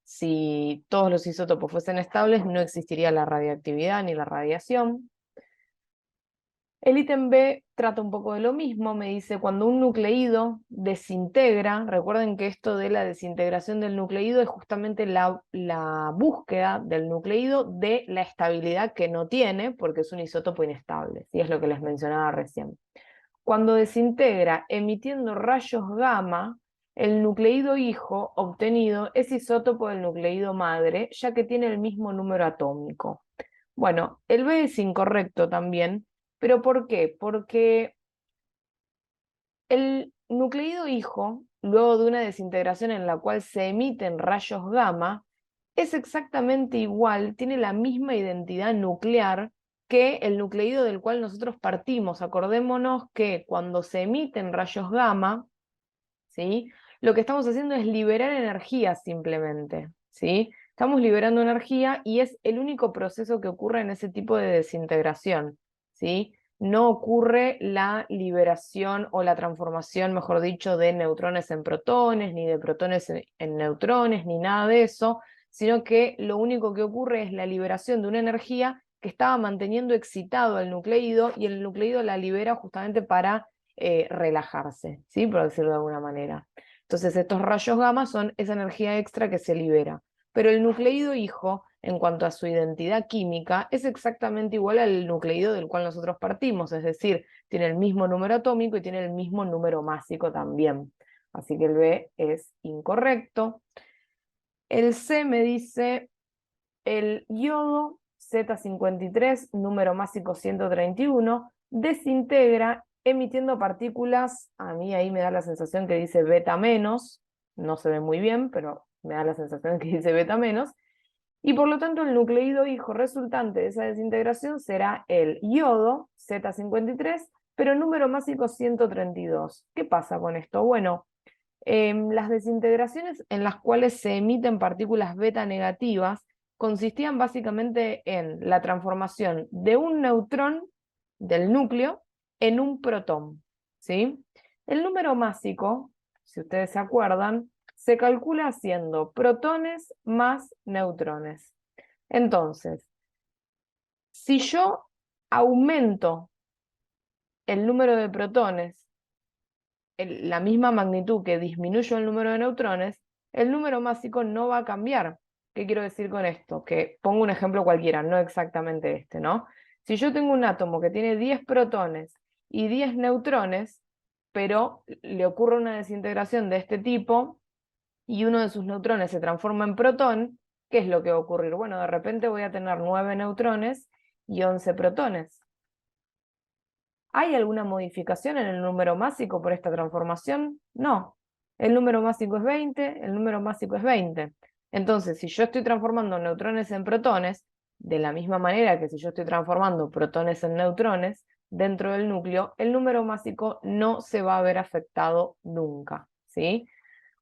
si todos los isótopos fuesen estables, no existiría la radiactividad ni la radiación. El ítem B trata un poco de lo mismo, me dice cuando un nucleído desintegra, recuerden que esto de la desintegración del nucleído es justamente la búsqueda del nucleído de la estabilidad que no tiene, porque es un isótopo inestable, y es lo que les mencionaba recién. Cuando desintegra emitiendo rayos gamma, el nucleído hijo obtenido es isótopo del nucleído madre, ya que tiene el mismo número atómico. Bueno, el B es incorrecto también, pero ¿por qué? Porque el nucleído hijo, luego de una desintegración en la cual se emiten rayos gamma, es exactamente igual, tiene la misma identidad nuclear que el nucleído del cual nosotros partimos. Acordémonos que cuando se emiten rayos gamma, ¿sí? Lo que estamos haciendo es liberar energía simplemente, ¿sí? Estamos liberando energía y es el único proceso que ocurre en ese tipo de desintegración, ¿sí? No ocurre la liberación o la transformación, mejor dicho, de neutrones en protones, ni de protones en neutrones, ni nada de eso, sino que lo único que ocurre es la liberación de una energía que estaba manteniendo excitado al nucleído y el nucleído la libera justamente para relajarse, ¿sí? Por decirlo de alguna manera. Entonces estos rayos gamma son esa energía extra que se libera. Pero el nucleído hijo, en cuanto a su identidad química, es exactamente igual al nucleído del cual nosotros partimos, es decir, tiene el mismo número atómico y tiene el mismo número másico también. Así que el B es incorrecto. El C me dice el yodo Z53, número másico 131, desintegra emitiendo partículas, a mí ahí me da la sensación que dice beta menos, no se ve muy bien, pero me da la sensación que dice beta menos, y por lo tanto el nucleído hijo resultante de esa desintegración será el yodo Z53, pero número másico 132. ¿Qué pasa con esto? Bueno, las desintegraciones en las cuales se emiten partículas beta negativas consistían básicamente en la transformación de un neutrón del núcleo en un protón, ¿sí? El número másico, si ustedes se acuerdan, se calcula haciendo protones más neutrones. Entonces, si yo aumento el número de protones la misma magnitud que disminuyo el número de neutrones, el número másico no va a cambiar. ¿Qué quiero decir con esto? Que pongo un ejemplo cualquiera, no exactamente este, ¿no? Si yo tengo un átomo que tiene 10 protones y 10 neutrones, pero le ocurre una desintegración de este tipo y uno de sus neutrones se transforma en protón, ¿qué es lo que va a ocurrir? Bueno, de repente voy a tener 9 neutrones y 11 protones. ¿Hay alguna modificación en el número másico por esta transformación? No. El número másico es 20, el número másico es 20. Entonces, si yo estoy transformando neutrones en protones, de la misma manera que si yo estoy transformando protones en neutrones dentro del núcleo, el número másico no se va a ver afectado nunca, ¿sí?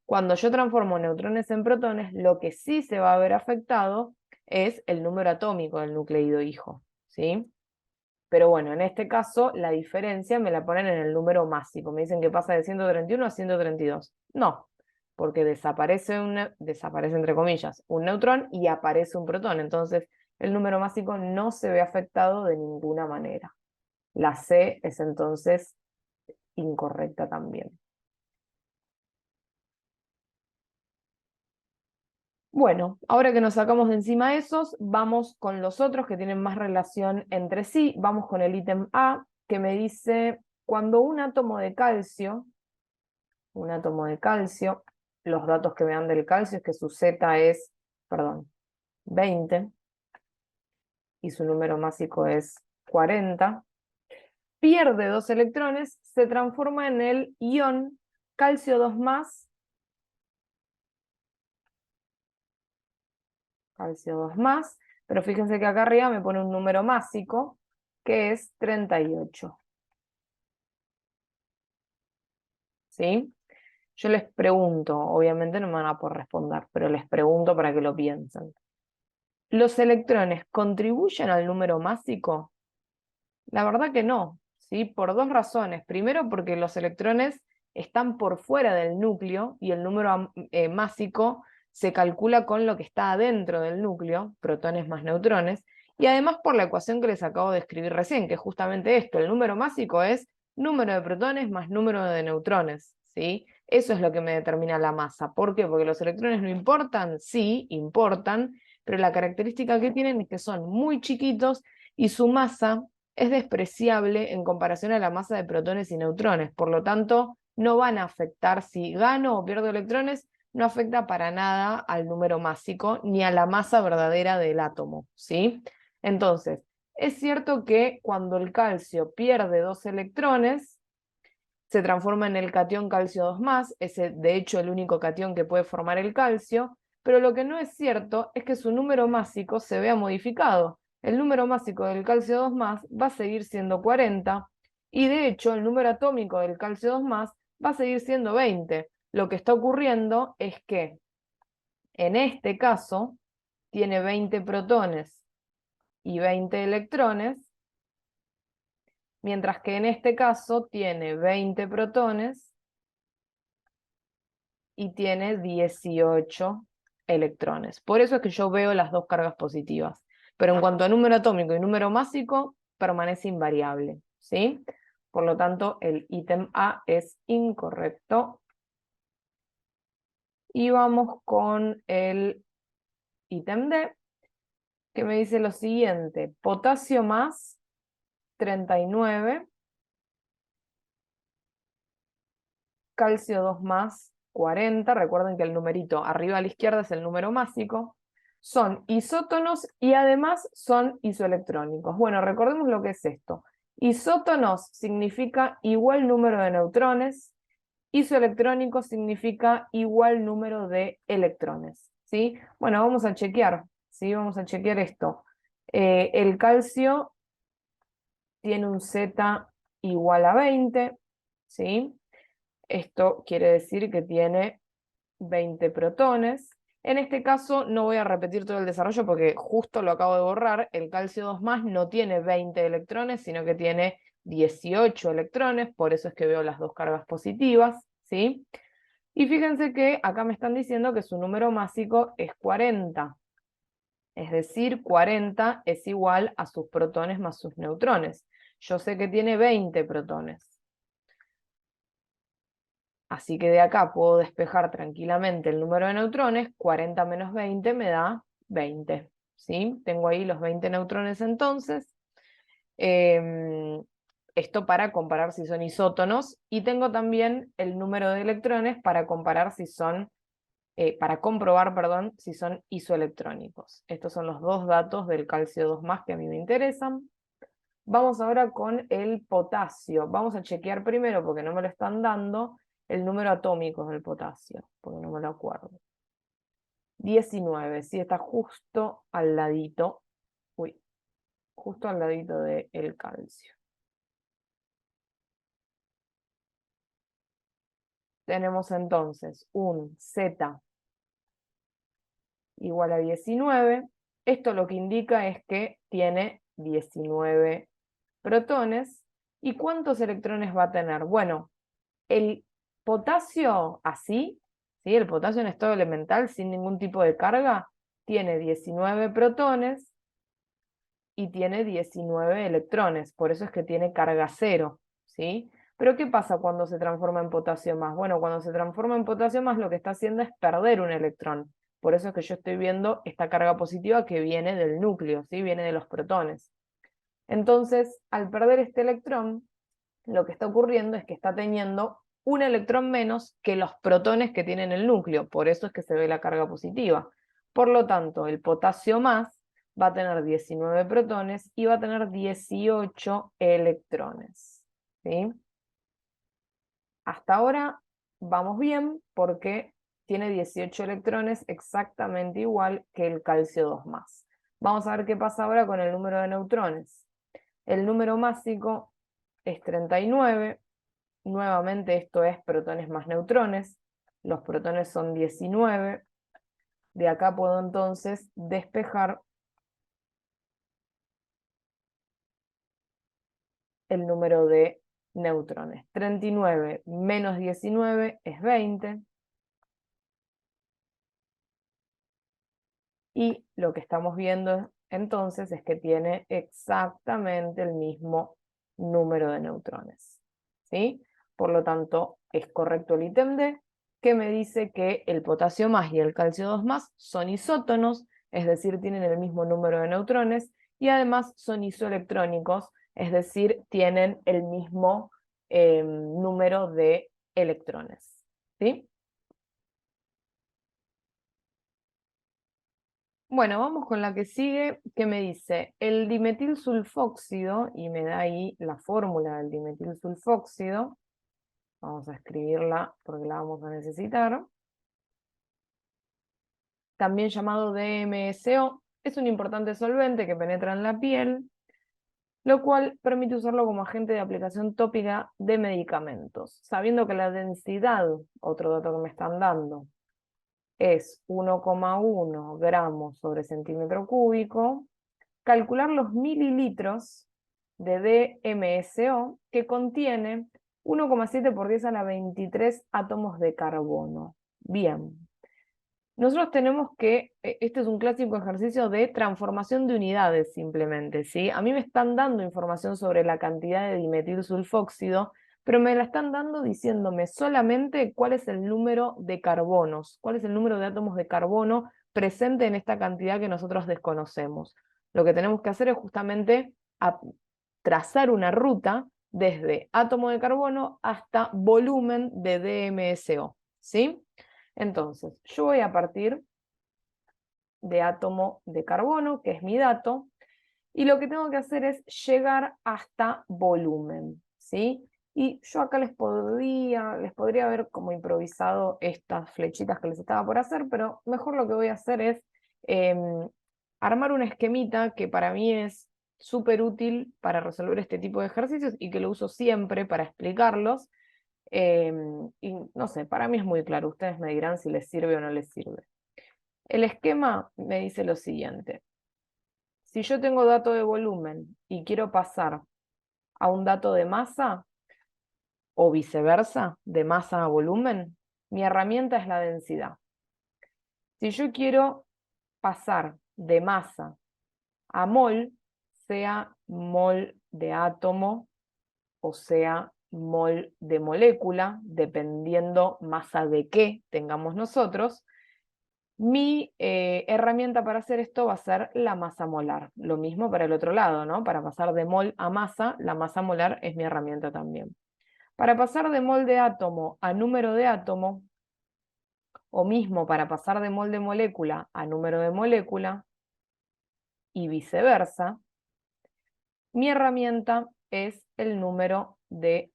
Cuando yo transformo neutrones en protones, lo que sí se va a ver afectado es el número atómico del nucleído hijo, ¿sí? Pero bueno, en este caso la diferencia me la ponen en el número másico. Me dicen que pasa de 131 a 132. No, porque desaparece entre comillas, un neutrón y aparece un protón. Entonces el número másico no se ve afectado de ninguna manera. La C es entonces incorrecta también. Bueno, ahora que nos sacamos de encima esos, vamos con los otros que tienen más relación entre sí. Vamos con el ítem A, que me dice, cuando un átomo de calcio, los datos que me dan del calcio es que su Z es, perdón, 20 y su número másico es 40, pierde 2 electrones, se transforma en el ion calcio 2 más, calcio 2 más, pero fíjense que acá arriba me pone un número másico que es 38. ¿Sí? Yo les pregunto, obviamente no me van a poder responder, pero les pregunto para que lo piensen. ¿Los electrones contribuyen al número másico? La verdad que no, ¿sí? Por dos razones. Primero, porque los electrones están por fuera del núcleo y el número másico se calcula con lo que está adentro del núcleo, protones más neutrones, y además por la ecuación que les acabo de escribir recién, que es justamente esto, el número másico es número de protones más número de neutrones, ¿sí? Eso es lo que me determina la masa. ¿Por qué? Porque los electrones no importan, sí, importan, pero la característica que tienen es que son muy chiquitos y su masa es despreciable en comparación a la masa de protones y neutrones. Por lo tanto, no van a afectar si gano o pierdo electrones, no afecta para nada al número másico ni a la masa verdadera del átomo, ¿sí? Entonces, es cierto que cuando el calcio pierde 2 electrones, se transforma en el catión calcio 2+, es de hecho el único catión que puede formar el calcio, pero lo que no es cierto es que su número másico se vea modificado. El número másico del calcio 2+ va a seguir siendo 40, y de hecho el número atómico del calcio 2+ va a seguir siendo 20. Lo que está ocurriendo es que en este caso tiene 20 protones y 20 electrones, mientras que en este caso tiene 20 protones y tiene 18 electrones. Por eso es que yo veo las dos cargas positivas. Pero en cuanto a número atómico y número másico, permanece invariable, ¿sí? Por lo tanto, el ítem A es incorrecto. Y vamos con el ítem D, que me dice lo siguiente: potasio más 39, calcio 2+, 40, recuerden que el numerito arriba a la izquierda es el número másico, son isótonos y además son isoelectrónicos. Bueno, recordemos lo que es esto. Isótonos significa igual número de neutrones, isoelectrónico significa igual número de electrones, ¿sí? Bueno, vamos a chequear, ¿sí? Vamos a chequear esto. El calcio tiene un Z igual a 20, ¿sí? Esto quiere decir que tiene 20 protones. En este caso no voy a repetir todo el desarrollo porque justo lo acabo de borrar. El calcio 2+ no tiene 20 electrones, sino que tiene 18 electrones, por eso es que veo las dos cargas positivas, ¿sí? Y fíjense que acá me están diciendo que su número másico es 40. Es decir, 40 es igual a sus protones más sus neutrones. Yo sé que tiene 20 protones. Así que de acá puedo despejar tranquilamente el número de neutrones. 40 menos 20 me da 20, ¿sí? Tengo ahí los 20 neutrones entonces. Esto para comparar si son isótonos. Y tengo también el número de electrones para comparar si son, para comprobar, perdón, si son isoelectrónicos. Estos son los dos datos del calcio 2+ que a mí me interesan. Vamos ahora con el potasio. Vamos a chequear primero, porque no me lo están dando, el número atómico del potasio, porque no me lo acuerdo. 19, sí, está justo al ladito, uy, justo al ladito del calcio. Tenemos entonces un Z igual a 19. Esto lo que indica es que tiene 19 protones. ¿Y cuántos electrones va a tener? Bueno, el potasio así, ¿sí? El potasio en estado elemental sin ningún tipo de carga tiene 19 protones y tiene 19 electrones, por eso es que tiene carga cero, ¿sí? Pero ¿qué pasa cuando se transforma en potasio más? Bueno, cuando se transforma en potasio más lo que está haciendo es perder un electrón, por eso es que yo estoy viendo esta carga positiva que viene del núcleo, ¿sí? Viene de los protones. Entonces, al perder este electrón, lo que está ocurriendo es que está teniendo un electrón menos que los protones que tiene en el núcleo, por eso es que se ve la carga positiva. Por lo tanto, el potasio más va a tener 19 protones y va a tener 18 electrones, ¿sí? Hasta ahora vamos bien porque tiene 18 electrones exactamente igual que el calcio 2+. Vamos a ver qué pasa ahora con el número de neutrones. El número másico es 39. Nuevamente esto es protones más neutrones. Los protones son 19. De acá puedo entonces despejar el número de neutrones. 39 menos 19 es 20. Y lo que estamos viendo entonces es que tiene exactamente el mismo número de neutrones, ¿sí? Por lo tanto, es correcto el ítem D, que me dice que el potasio más y el calcio 2 más son isótonos, es decir, tienen el mismo número de neutrones, y además son isoelectrónicos, es decir, tienen el mismo número de electrones, ¿sí? Bueno, vamos con la que sigue, que me dice el dimetilsulfóxido, y me da ahí la fórmula del dimetilsulfóxido. Vamos a escribirla porque la vamos a necesitar. También llamado DMSO, es un importante solvente que penetra en la piel, lo cual permite usarlo como agente de aplicación tópica de medicamentos. Sabiendo que la densidad, otro dato que me están dando, es 1,1 gramos sobre centímetro cúbico, calcular los mililitros de DMSO que contiene 1,7 por 10 a la 23 átomos de carbono. Bien. Nosotros tenemos que, este es un clásico ejercicio de transformación de unidades simplemente, ¿sí? A mí me están dando información sobre la cantidad de dimetilsulfóxido, pero me la están dando diciéndome solamente cuál es el número de carbonos, cuál es el número de átomos de carbono presente en esta cantidad que nosotros desconocemos. Lo que tenemos que hacer es justamente trazar una ruta desde átomo de carbono hasta volumen de DMSO, ¿sí? Entonces, yo voy a partir de átomo de carbono, que es mi dato, y lo que tengo que hacer es llegar hasta volumen, ¿sí? Y yo acá les podría haber como improvisado estas flechitas que les estaba por hacer, pero mejor lo que voy a hacer es armar una esquemita que para mí es súper útil para resolver este tipo de ejercicios y que lo uso siempre para explicarlos. Y no sé, para mí es muy claro, ustedes me dirán si les sirve o no les sirve. El esquema me dice lo siguiente: si yo tengo dato de volumen y quiero pasar a un dato de masa, o viceversa, de masa a volumen, mi herramienta es la densidad. Si yo quiero pasar de masa a mol, sea mol de átomo o sea mol de molécula, dependiendo masa de qué tengamos nosotros, mi herramienta para hacer esto va a ser la masa molar. Lo mismo para el otro lado, ¿no? Para pasar de mol a masa, la masa molar es mi herramienta también. Para pasar de mol de átomo a número de átomo, o mismo para pasar de mol de molécula a número de molécula, y viceversa, mi herramienta es el número de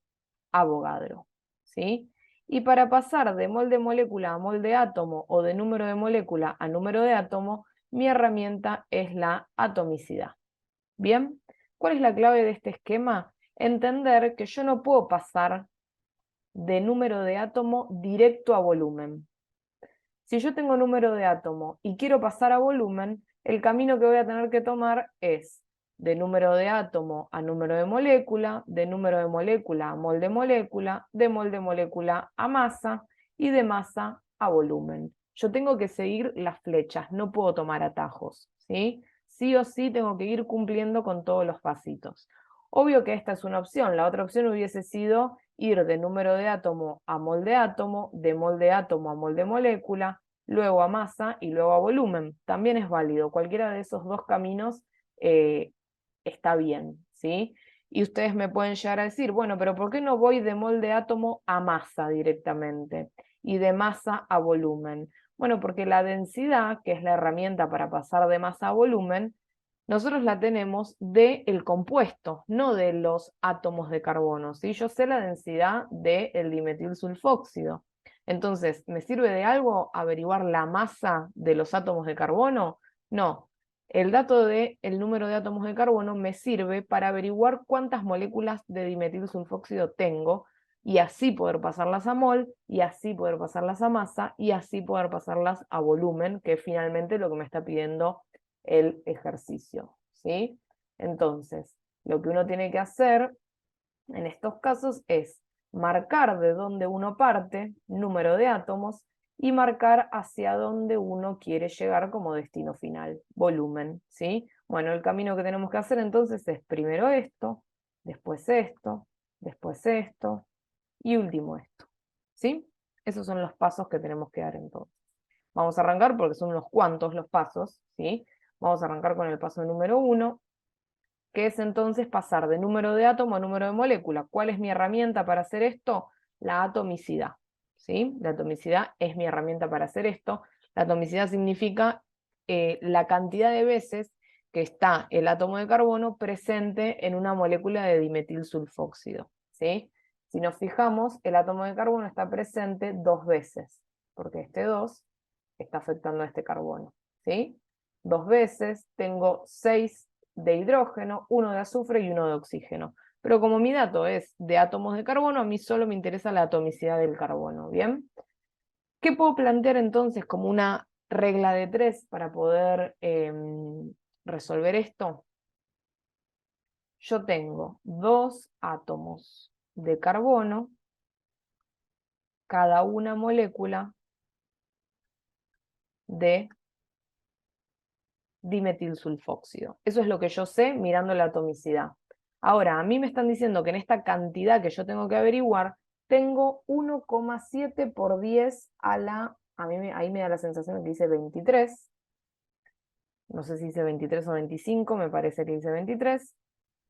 Avogadro, ¿sí? Y para pasar de mol de molécula a mol de átomo o de número de molécula a número de átomo, mi herramienta es la atomicidad. ¿Bien? ¿Cuál es la clave de este esquema? Entender que yo no puedo pasar de número de átomo directo a volumen. Si yo tengo número de átomo y quiero pasar a volumen, el camino que voy a tener que tomar es de número de átomo a número de molécula, de número de molécula a mol de molécula a masa y de masa a volumen. Yo tengo que seguir las flechas, no puedo tomar atajos, ¿sí? Sí o sí tengo que ir cumpliendo con todos los pasitos. Obvio que esta es una opción, la otra opción hubiese sido ir de número de átomo a mol de átomo, de mol de átomo a mol de molécula, luego a masa y luego a volumen. También es válido, cualquiera de esos dos caminos está bien, ¿sí? Y ustedes me pueden llegar a decir, bueno, pero ¿por qué no voy de mol de átomo a masa directamente y de masa a volumen? Bueno, porque la densidad, que es la herramienta para pasar de masa a volumen, nosotros la tenemos del compuesto, no de los átomos de carbono, ¿sí? Yo sé la densidad del dimetilsulfóxido. Entonces, ¿me sirve de algo averiguar la masa de los átomos de carbono? No. El dato del número de átomos de carbono me sirve para averiguar cuántas moléculas de dimetilsulfóxido tengo y así poder pasarlas a mol, y así poder pasarlas a masa, y así poder pasarlas a volumen, que es finalmente lo que me está pidiendo el ejercicio, ¿sí? Entonces, lo que uno tiene que hacer en estos casos es marcar de dónde uno parte, número de átomos, y marcar hacia dónde uno quiere llegar como destino final, volumen, ¿sí? Bueno, el camino que tenemos que hacer entonces es primero esto, después esto, después esto, y último esto, ¿sí? Esos son los pasos que tenemos que dar entonces. Vamos a arrancar porque son unos cuantos los pasos, ¿sí? Vamos a arrancar con el paso número 1, que es entonces pasar de número de átomo a número de molécula. ¿Cuál es mi herramienta para hacer esto? La atomicidad, ¿sí? La atomicidad es mi herramienta para hacer esto. La atomicidad significa la cantidad de veces que está el átomo de carbono presente en una molécula de dimetilsulfóxido, ¿sí? Si nos fijamos, el átomo de carbono está presente 2 veces, porque este 2 está afectando a este carbono, ¿sí? 2 veces, tengo 6 de hidrógeno, 1 de azufre y 1 de oxígeno. Pero como mi dato es de átomos de carbono, a mí solo me interesa la atomicidad del carbono, ¿bien? ¿Qué puedo plantear entonces como una regla de 3 para poder resolver esto? Yo tengo 2 átomos de carbono, cada una molécula de dimetilsulfóxido. Eso es lo que yo sé mirando la atomicidad. Ahora, a mí me están diciendo que en esta cantidad que yo tengo que averiguar, tengo 1,7 por 10 a la... ahí me da la sensación de que dice 23. No sé si dice 23 o 25, me parece que dice 23.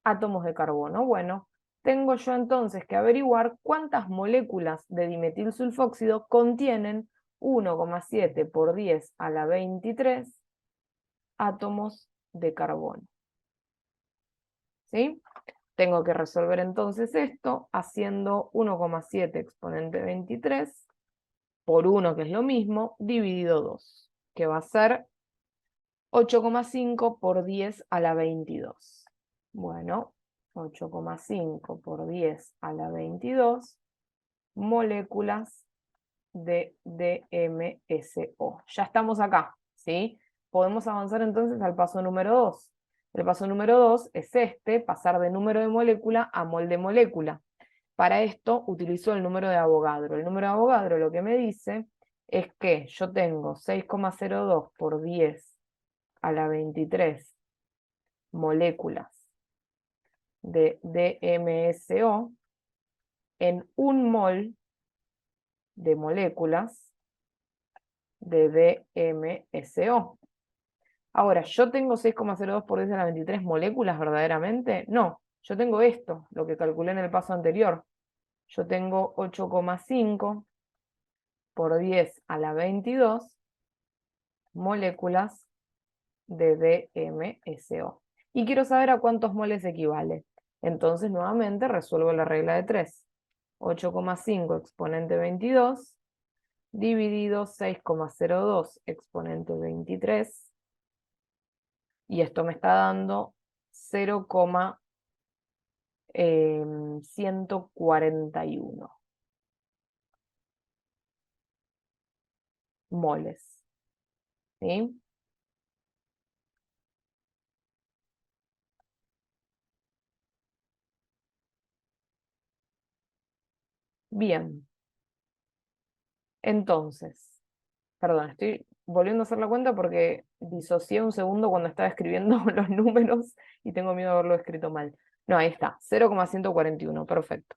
Átomos de carbono. Bueno, tengo yo entonces que averiguar cuántas moléculas de dimetilsulfóxido contienen 1,7 por 10 a la 23 átomos de carbono. ¿Sí? Tengo que resolver entonces esto haciendo 1,7 exponente 23 por 1, que es lo mismo, dividido 2, que va a ser 8,5 por 10 a la 22. Bueno, 8,5 por 10 a la 22 moléculas de DMSO. Ya estamos acá, ¿sí? Podemos avanzar entonces al paso número 2. El paso número 2 es este, pasar de número de molécula a mol de molécula. Para esto utilizo el número de Avogadro. El número de Avogadro lo que me dice es que yo tengo 6,02 por 10 a la 23 moléculas de DMSO en 1 mol de moléculas de DMSO. Ahora, ¿yo tengo 6,02 por 10 a la 23 moléculas verdaderamente? No, yo tengo esto, lo que calculé en el paso anterior. Yo tengo 8,5 por 10 a la 22 moléculas de DMSO. Y quiero saber a cuántos moles equivale. Entonces, nuevamente, resuelvo la regla de 3. 8,5 exponente 22 dividido 6,02 exponente 23. Y esto me está dando 0,141 moles. ¿Sí? Bien. Entonces, perdón, estoy volviendo a hacer la cuenta porque disocié un segundo cuando estaba escribiendo los números y tengo miedo de haberlo escrito mal. No, ahí está, 0,141, perfecto.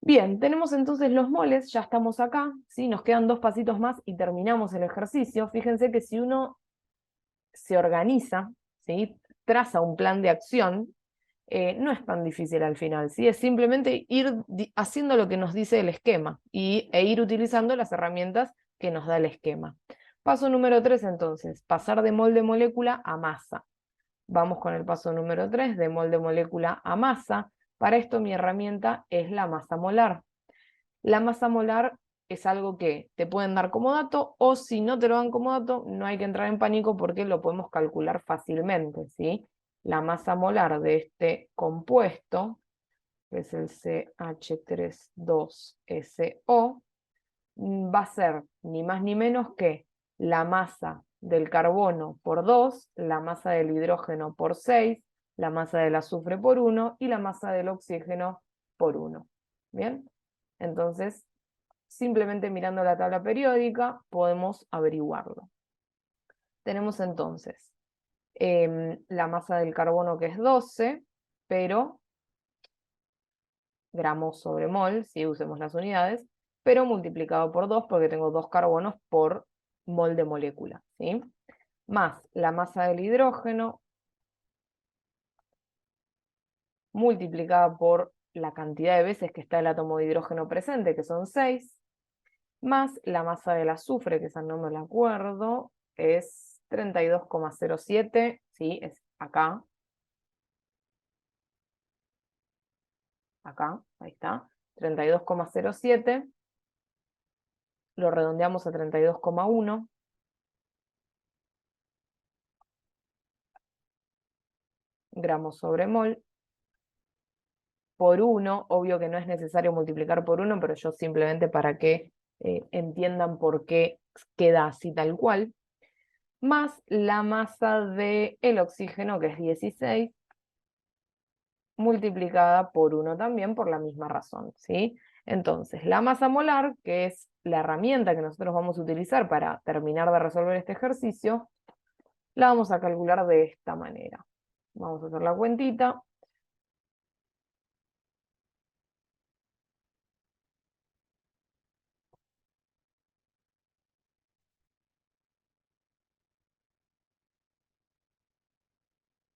Bien, tenemos entonces los moles, ya estamos acá, ¿sí? Nos quedan 2 pasitos más y terminamos el ejercicio. Fíjense que si uno se organiza, ¿sí? Traza un plan de acción, no es tan difícil al final, ¿sí? Es simplemente ir haciendo lo que nos dice el esquema e ir utilizando las herramientas que nos da el esquema. Paso número 3 entonces, pasar de mol de molécula a masa. Vamos con el paso número 3, de mol de molécula a masa. Para esto mi herramienta es la masa molar. La masa molar es algo que te pueden dar como dato, o si no te lo dan como dato, no hay que entrar en pánico porque lo podemos calcular fácilmente, ¿sí? La masa molar de este compuesto, que es el CH32SO, va a ser ni más ni menos que la masa del carbono por 2, la masa del hidrógeno por 6, la masa del azufre por 1 y la masa del oxígeno por 1. ¿Bien? Entonces, simplemente mirando la tabla periódica podemos averiguarlo. Tenemos entonces la masa del carbono que es 12, pero gramos sobre mol, si usemos las unidades, pero multiplicado por 2 porque tengo 2 carbonos por mol de molécula, ¿sí? Más la masa del hidrógeno multiplicada por la cantidad de veces que está el átomo de hidrógeno presente, que son 6, más la masa del azufre, que esa no me la acuerdo, es 32,07, ¿sí? Es acá, ahí está, 32,07, lo redondeamos a 32,1, gramos sobre mol, por 1, obvio que no es necesario multiplicar por 1, pero yo simplemente para que entiendan por qué queda así tal cual, más la masa del oxígeno, que es 16, multiplicada por 1 también por la misma razón, ¿sí? Entonces, la masa molar, que es la herramienta que nosotros vamos a utilizar para terminar de resolver este ejercicio, la vamos a calcular de esta manera. Vamos a hacer la cuentita.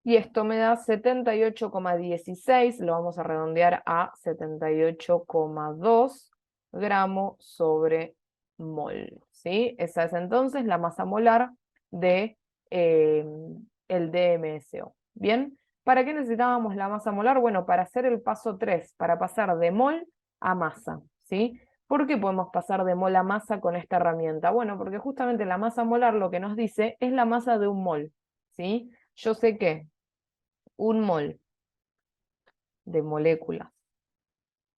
Y esto me da 78,16, lo vamos a redondear a 78,2 gramos sobre mol, ¿sí? Esa es entonces la masa molar de el DMSO. ¿Bien? ¿Para qué necesitábamos la masa molar? Bueno, para hacer el paso 3, para pasar de mol a masa, ¿sí? ¿Por qué podemos pasar de mol a masa con esta herramienta? Bueno, porque justamente la masa molar lo que nos dice es la masa de un mol, ¿sí? Yo sé que un mol de moléculas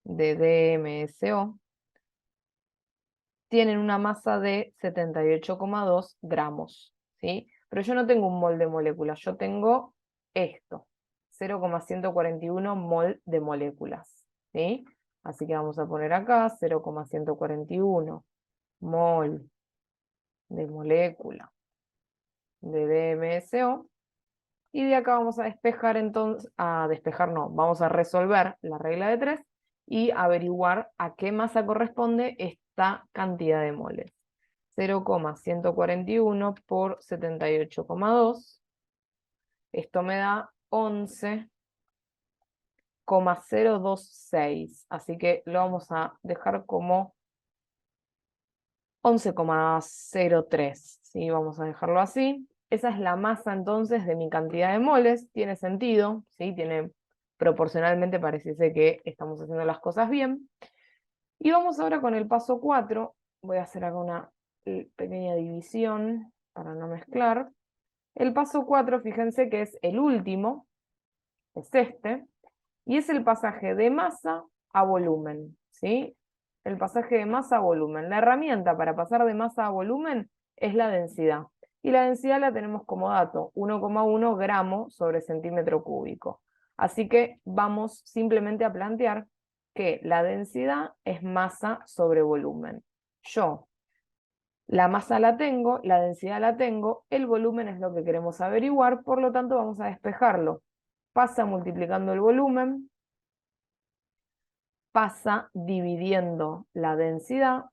de DMSO tienen una masa de 78,2 gramos, ¿sí? Pero yo no tengo un mol de moléculas, yo tengo esto, 0,141 mol de moléculas, ¿sí? Así que vamos a poner acá 0,141 mol de molécula de DMSO. Y de acá vamos a despejar entonces, no, vamos a resolver la regla de 3 y averiguar a qué masa corresponde esta cantidad de moles. 0,141 por 78,2. Esto me da 11,026. Así que lo vamos a dejar como 11,03. ¿Sí? Vamos a dejarlo así. Esa es la masa entonces de mi cantidad de moles, tiene sentido, ¿sí? Proporcionalmente parece que estamos haciendo las cosas bien. Y vamos ahora con el paso 4, voy a hacer acá una pequeña división para no mezclar. El paso 4, fíjense que es el último, es este, y es el pasaje de masa a volumen, ¿sí? El pasaje de masa a volumen. La herramienta para pasar de masa a volumen es la densidad. Y la densidad la tenemos como dato, 1,1 gramos sobre centímetro cúbico. Así que vamos simplemente a plantear que la densidad es masa sobre volumen. Yo la masa la tengo, la densidad la tengo, el volumen es lo que queremos averiguar, por lo tanto vamos a despejarlo. Pasa multiplicando el volumen, pasa dividiendo la densidad,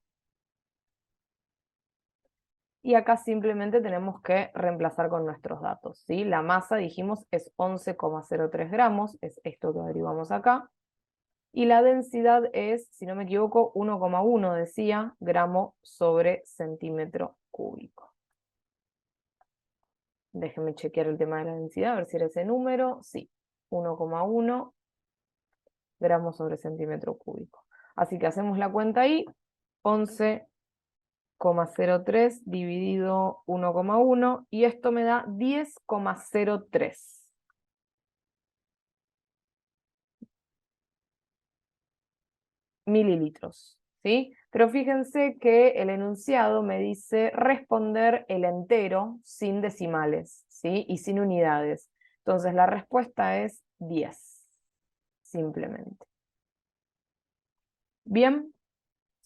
y acá simplemente tenemos que reemplazar con nuestros datos, ¿sí? La masa, dijimos, es 11,03 gramos, es esto que averiguamos acá, y la densidad es, si no me equivoco, 1,1, decía, gramo sobre centímetro cúbico. Déjenme chequear el tema de la densidad, a ver si era ese número. Sí, 1,1 gramos sobre centímetro cúbico. Así que hacemos la cuenta ahí, 11,03 dividido 1,1, y esto me da 10,03 mililitros, ¿sí? Pero fíjense que el enunciado me dice responder el entero sin decimales, ¿sí? Y sin unidades. Entonces la respuesta es 10, simplemente. Bien,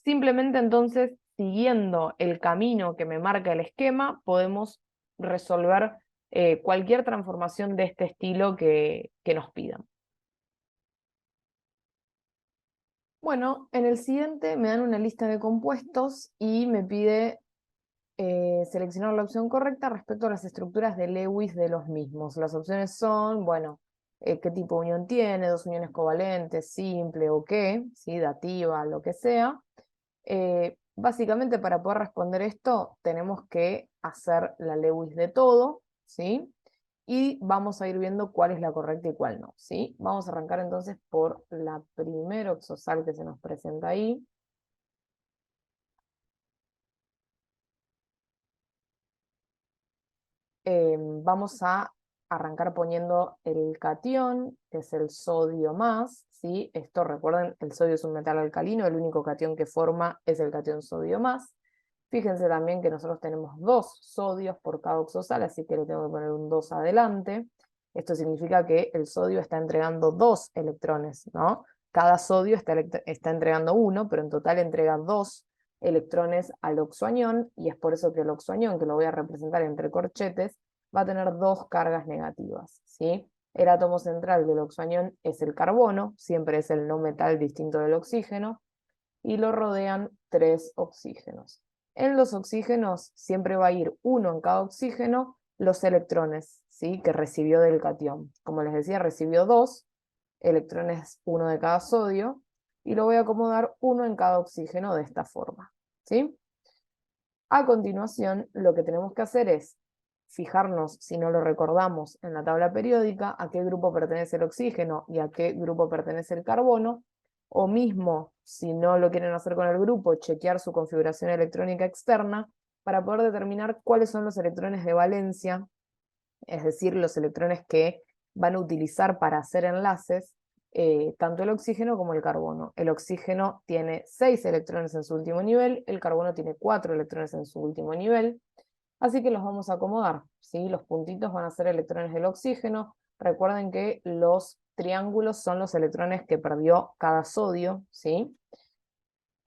simplemente entonces, siguiendo el camino que me marca el esquema, podemos resolver cualquier transformación de este estilo que nos pidan. Bueno, en el siguiente me dan una lista de compuestos y me pide seleccionar la opción correcta respecto a las estructuras de Lewis de los mismos. Las opciones son, bueno, qué tipo de unión tiene, dos uniones covalentes, simple o qué, ¿sí? Dativa, lo que sea. Básicamente para poder responder esto tenemos que hacer la Lewis de todo, ¿sí? Y vamos a ir viendo cuál es la correcta y cuál no, ¿sí? Vamos a arrancar entonces por la primera oxosal que se nos presenta ahí. Vamos a arrancar poniendo el catión, que es el sodio más, ¿sí? Esto recuerden, el sodio es un metal alcalino, el único catión que forma es el catión sodio más. Fíjense también que nosotros tenemos 2 sodios por cada oxosal, así que le tengo que poner un 2 adelante. Esto significa que el sodio está entregando 2 electrones, ¿no? Cada sodio está entregando 1, pero en total entrega 2 electrones al oxoanión, y es por eso que el oxoanión, que lo voy a representar entre corchetes, va a tener 2 cargas negativas, ¿sí? El átomo central del oxoanión es el carbono, siempre es el no metal distinto del oxígeno, y lo rodean 3 oxígenos. En los oxígenos siempre va a ir uno en cada oxígeno los electrones, ¿sí? Que recibió del catión. Como les decía, recibió 2 electrones, uno de cada sodio, y lo voy a acomodar uno en cada oxígeno de esta forma, ¿sí? A continuación, lo que tenemos que hacer es fijarnos, si no lo recordamos, en la tabla periódica, a qué grupo pertenece el oxígeno y a qué grupo pertenece el carbono, o mismo, si no lo quieren hacer con el grupo, chequear su configuración electrónica externa para poder determinar cuáles son los electrones de valencia, es decir, los electrones que van a utilizar para hacer enlaces, tanto el oxígeno como el carbono. El oxígeno tiene 6 electrones en su último nivel, el carbono tiene 4 electrones en su último nivel, así que los vamos a acomodar, ¿sí? Los puntitos van a ser electrones del oxígeno. Recuerden que los triángulos son los electrones que perdió cada sodio, ¿sí?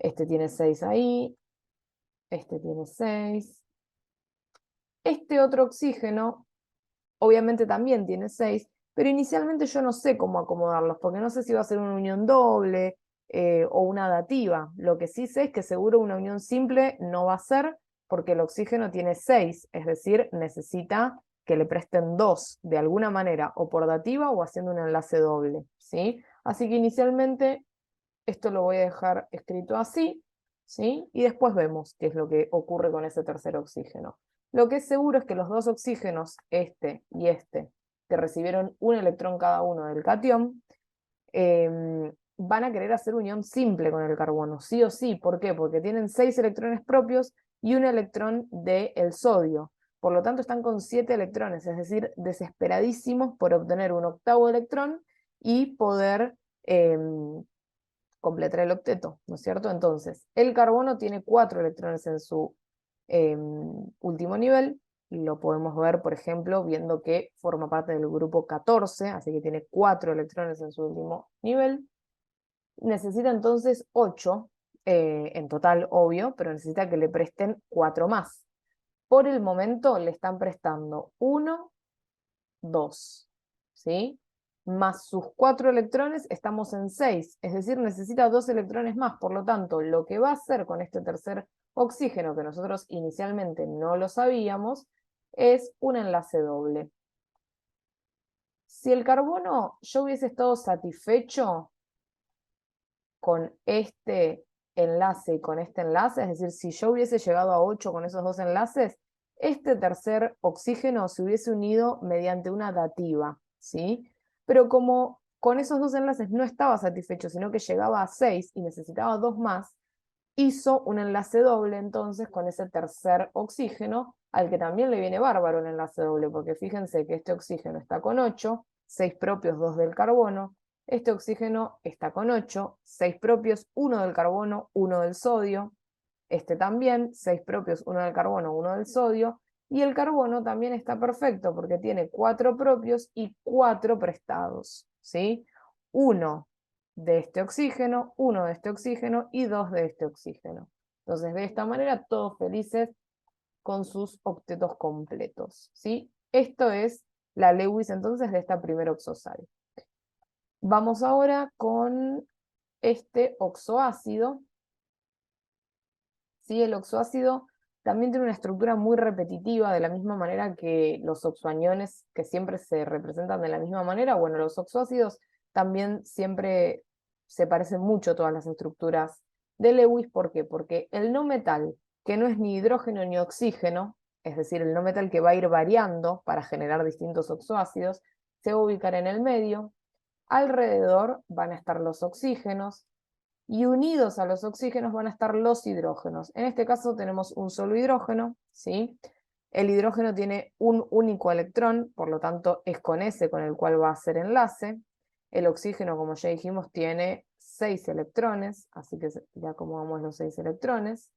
Este tiene 6 ahí, este tiene 6. Este otro oxígeno obviamente también tiene 6, pero inicialmente yo no sé cómo acomodarlos, porque no sé si va a ser una unión doble o una dativa. Lo que sí sé es que seguro una unión simple no va a ser, porque el oxígeno tiene 6, es decir, necesita que le presten 2 de alguna manera, o por dativa o haciendo un enlace doble, ¿sí? Así que inicialmente esto lo voy a dejar escrito así, ¿sí? Y después vemos qué es lo que ocurre con ese tercer oxígeno. Lo que es seguro es que los 2 oxígenos, este y este, que recibieron un electrón cada uno del catión, van a querer hacer unión simple con el carbono, sí o sí. ¿Por qué? Porque tienen 6 electrones propios y un electrón del sodio. Por lo tanto, están con 7 electrones, es decir, desesperadísimos por obtener un octavo electrón y poder completar el octeto, ¿no es cierto? Entonces, el carbono tiene 4 electrones en su último nivel, lo podemos ver, por ejemplo, viendo que forma parte del grupo 14, así que tiene 4 electrones en su último nivel. Necesita entonces 8 en total, obvio, pero necesita que le presten 4 más. Por el momento le están prestando 1, 2, ¿sí? Más sus 4 electrones, estamos en 6, es decir, necesita 2 electrones más. Por lo tanto, lo que va a hacer con este tercer oxígeno, que nosotros inicialmente no lo sabíamos, es un enlace doble. Si el carbono yo hubiese estado satisfecho con este enlace y con este enlace, es decir, si yo hubiese llegado a 8 con esos 2 enlaces, este tercer oxígeno se hubiese unido mediante una dativa, ¿sí? Pero como con esos 2 enlaces no estaba satisfecho, sino que llegaba a 6 y necesitaba 2 más, hizo un enlace doble entonces con ese tercer oxígeno, al que también le viene bárbaro el enlace doble, porque fíjense que este oxígeno está con 8, 6 propios, 2 del carbono, este oxígeno está con 8, 6 propios, 1 del carbono, 1 del sodio, este también, 6 propios, 1 del carbono, 1 del sodio, Y el carbono también está perfecto porque tiene 4 propios y 4 prestados, ¿sí? 1 de este oxígeno, 1 de este oxígeno y 2 de este oxígeno. Entonces, de esta manera, todos felices con sus octetos completos, ¿sí? Esto es la Lewis, entonces, de esta primera oxosal. Vamos ahora con este oxoácido, ¿sí? El oxoácido también tiene una estructura muy repetitiva, de la misma manera que los oxoaniones, que siempre se representan de la misma manera. Bueno, los oxoácidos también siempre se parecen mucho todas las estructuras de Lewis. ¿Por qué? Porque el no metal, que no es ni hidrógeno ni oxígeno, es decir, el no metal que va a ir variando para generar distintos oxoácidos, se va a ubicar en el medio. Alrededor van a estar los oxígenos, y unidos a los oxígenos van a estar los hidrógenos. En este caso tenemos un solo hidrógeno, ¿sí? El hidrógeno tiene un único electrón, por lo tanto es con ese con el cual va a hacer enlace. El oxígeno, como ya dijimos, tiene 6 electrones, así que ya acomodamos los 6 electrones.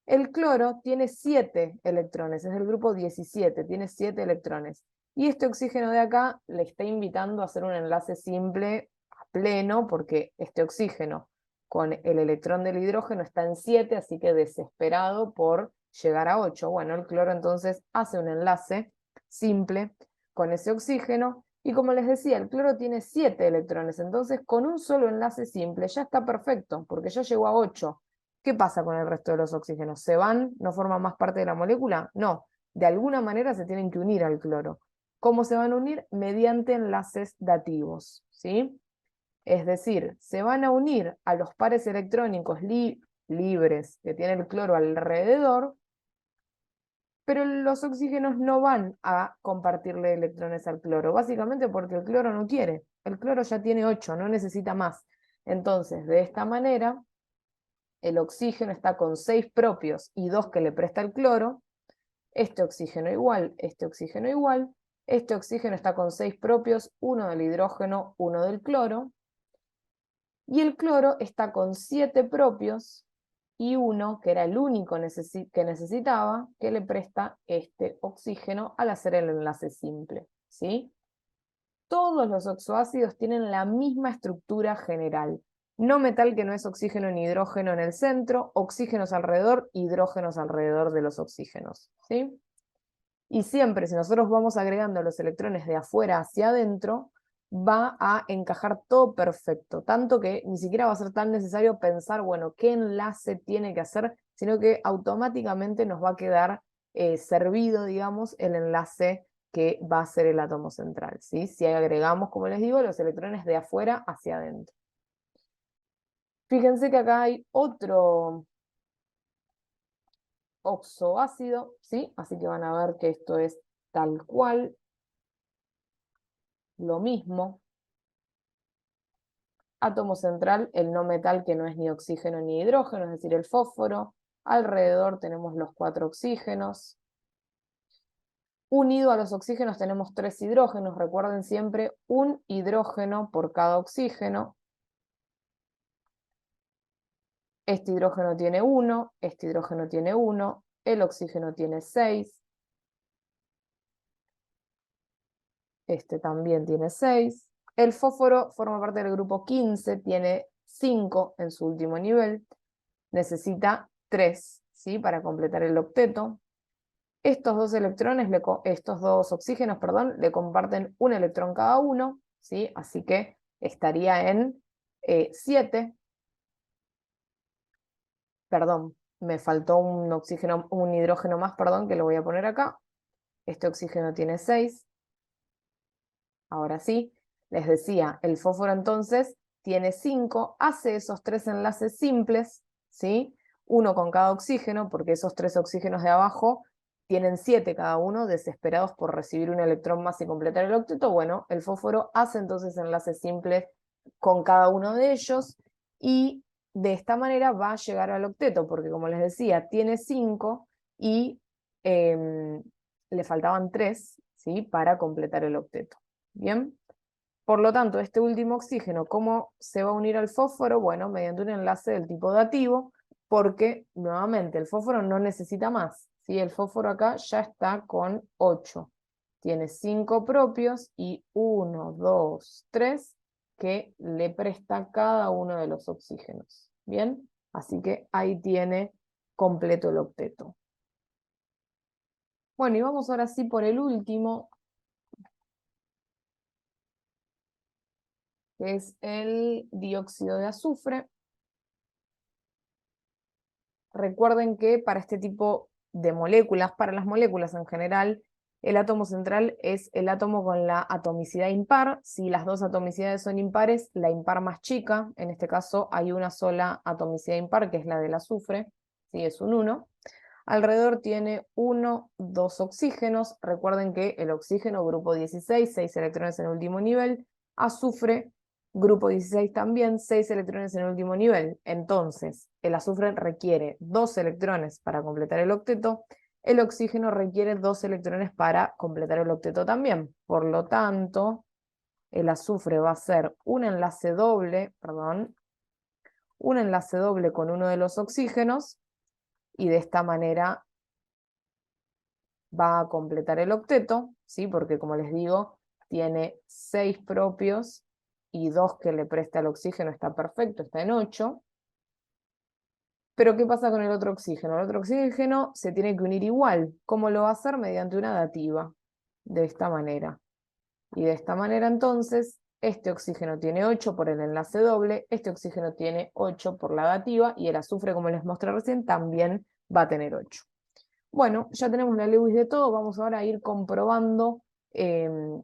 El cloro tiene 7 electrones, es del grupo 17, tiene 7 electrones. Y este oxígeno de acá le está invitando a hacer un enlace simple a pleno, porque este oxígeno con el electrón del hidrógeno está en 7, así que desesperado por llegar a 8. Bueno, el cloro entonces hace un enlace simple con ese oxígeno, y como les decía, el cloro tiene 7 electrones, entonces con un solo enlace simple ya está perfecto, porque ya llegó a 8. ¿Qué pasa con el resto de los oxígenos? ¿Se van? ¿No forman más parte de la molécula? No, de alguna manera se tienen que unir al cloro. ¿Cómo se van a unir? Mediante enlaces dativos, ¿sí? Es decir, se van a unir a los pares electrónicos libres que tiene el cloro alrededor, pero los oxígenos no van a compartirle electrones al cloro, básicamente porque el cloro no quiere. El cloro ya tiene 8, no necesita más. Entonces, de esta manera, el oxígeno está con 6 propios y 2 que le presta el cloro. Este oxígeno igual, este oxígeno igual. Este oxígeno está con 6 propios, 1 del hidrógeno, 1 del cloro. Y el cloro está con 7 propios y 1, que era el único que necesitaba, que le presta este oxígeno al hacer el enlace simple, ¿sí? Todos los oxoácidos tienen la misma estructura general. No metal, que no es oxígeno ni hidrógeno en el centro, oxígenos alrededor, hidrógenos alrededor de los oxígenos, ¿sí? Y siempre, si nosotros vamos agregando los electrones de afuera hacia adentro, va a encajar todo perfecto, tanto que ni siquiera va a ser tan necesario pensar, bueno, qué enlace tiene que hacer, sino que automáticamente nos va a quedar servido, digamos, el enlace que va a ser el átomo central, ¿sí? Si agregamos, como les digo, los electrones de afuera hacia adentro. Fíjense que acá hay otro oxoácido, ¿sí? Así que van a ver que esto es tal cual lo mismo. Átomo central, el no metal, que no es ni oxígeno ni hidrógeno, es decir, el fósforo. Alrededor tenemos los 4 oxígenos. Unido a los oxígenos tenemos 3 hidrógenos. Recuerden siempre un hidrógeno por cada oxígeno. Este hidrógeno tiene 1, este hidrógeno tiene 1, el oxígeno tiene 6. Este también tiene 6. El fósforo forma parte del grupo 15, tiene 5 en su último nivel. Necesita 3, ¿sí? Para completar el octeto. Estos dos oxígenos, perdón, le comparten un electrón cada uno, ¿sí? Así que estaría en 7. Perdón, me faltó un oxígeno, un hidrógeno más, perdón, que lo voy a poner acá. Este oxígeno tiene 6. Ahora sí, les decía, el fósforo entonces tiene 5, hace esos 3 enlaces simples, ¿sí? Uno con cada oxígeno, porque esos 3 oxígenos de abajo tienen 7 cada uno, desesperados por recibir un electrón más y completar el octeto. Bueno, el fósforo hace entonces enlaces simples con cada uno de ellos, y de esta manera va a llegar al octeto, porque como les decía, tiene 5 y le faltaban 3, ¿sí? Para completar el octeto. Bien, por lo tanto, este último oxígeno, ¿cómo se va a unir al fósforo? Bueno, mediante un enlace del tipo dativo, porque nuevamente el fósforo no necesita más, ¿sí? El fósforo acá ya está con 8. Tiene 5 propios y 1, 2, 3 que le presta cada uno de los oxígenos. ¿Bien? Así que ahí tiene completo el octeto. Bueno, y vamos ahora sí por el último, que es el dióxido de azufre. Recuerden que para este tipo de moléculas, para las moléculas en general, el átomo central es el átomo con la atomicidad impar. Si las dos atomicidades son impares, la impar más chica, en este caso hay una sola atomicidad impar, que es la del azufre, ¿sí? Es un 1. Alrededor tiene 1, 2 oxígenos. Recuerden que el oxígeno, grupo 16, 6 electrones en el último nivel. Azufre, grupo 16 también, 6 electrones en el último nivel. Entonces, el azufre requiere 2 electrones para completar el octeto. El oxígeno requiere 2 electrones para completar el octeto también. Por lo tanto, el azufre va a ser un enlace doble, un enlace doble con uno de los oxígenos, y de esta manera va a completar el octeto, ¿sí? Porque como les digo, tiene 6 propios y 2 que le presta el oxígeno, está perfecto, está en 8. Pero ¿qué pasa con el otro oxígeno? El otro oxígeno se tiene que unir igual. ¿Cómo lo va a hacer? Mediante una dativa, de esta manera. Y de esta manera entonces, este oxígeno tiene 8 por el enlace doble, este oxígeno tiene 8 por la dativa, y el azufre, como les mostré recién, también va a tener 8. Bueno, ya tenemos la Lewis de todo, vamos ahora a ir comprobando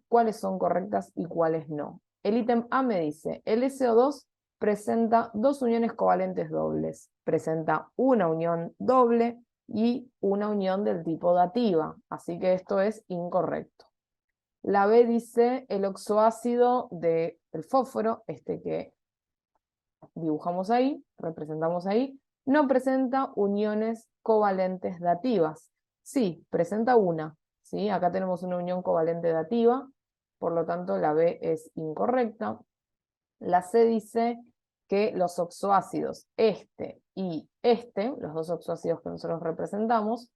cuáles son correctas y cuáles no. El ítem A me dice, el SO2 presenta dos uniones covalentes dobles, presenta una unión doble y una unión del tipo dativa, así que esto es incorrecto. La B dice, el oxoácido del fósforo, este que dibujamos ahí, representamos ahí, no presenta uniones covalentes dativas. Sí, presenta una, ¿sí? Acá tenemos una unión covalente dativa, por lo tanto la B es incorrecta. La C dice que los oxoácidos este y este, los dos oxoácidos que nosotros representamos,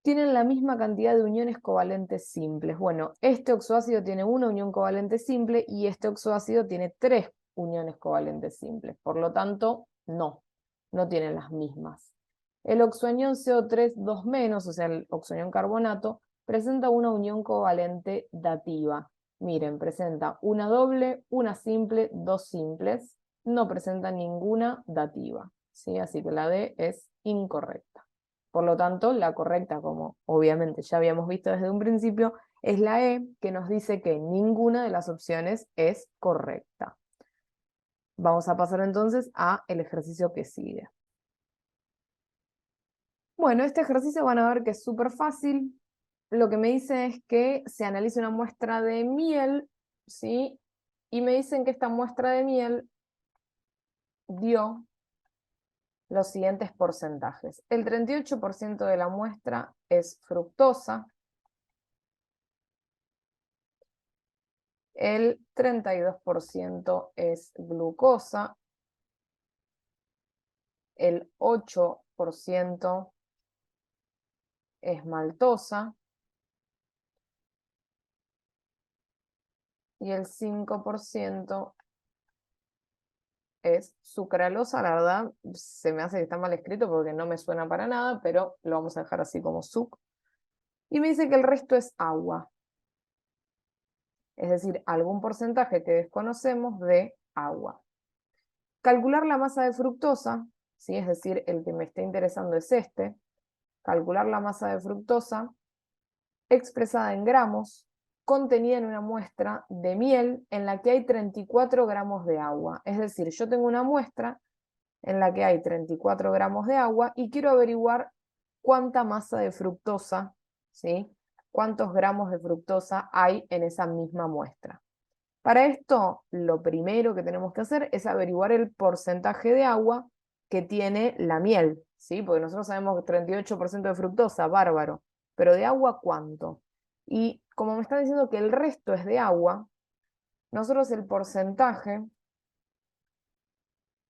tienen la misma cantidad de uniones covalentes simples. Bueno, este oxoácido tiene una unión covalente simple y este oxoácido tiene 3 uniones covalentes simples. Por lo tanto, no tienen las mismas. El oxoanión CO3 2-, o sea, el oxoanión carbonato, presenta una unión covalente dativa. Miren, presenta una doble, una simple, 2 simples. No presenta ninguna dativa, ¿sí? Así que la D es incorrecta. Por lo tanto, la correcta, como obviamente ya habíamos visto desde un principio, es la E, que nos dice que ninguna de las opciones es correcta. Vamos a pasar entonces a el ejercicio que sigue. Bueno, este ejercicio van a ver que es súper fácil. Lo que me dice es que se analice una muestra de miel, ¿sí? Y me dicen que esta muestra de miel dio los siguientes porcentajes. El 38% de la muestra es fructosa, el 32% es glucosa, el 8% es maltosa y el 5% es sucralosa. La verdad, se me hace que está mal escrito porque no me suena para nada, pero lo vamos a dejar así como suc. Y me dice que el resto es agua. Es decir, algún porcentaje que desconocemos de agua. Calcular la masa de fructosa, ¿sí? Es decir, el que me está interesando es este. Calcular la masa de fructosa expresada en gramos, contenida en una muestra de miel en la que hay 34 gramos de agua. Es decir, yo tengo una muestra en la que hay 34 gramos de agua y quiero averiguar cuánta masa de fructosa, ¿sí? Cuántos gramos de fructosa hay en esa misma muestra. Para esto, lo primero que tenemos que hacer es averiguar el porcentaje de agua que tiene la miel, ¿sí? Porque nosotros sabemos que 38% de fructosa, bárbaro, pero de agua, ¿cuánto? Y como me están diciendo que el resto es de agua, nosotros el porcentaje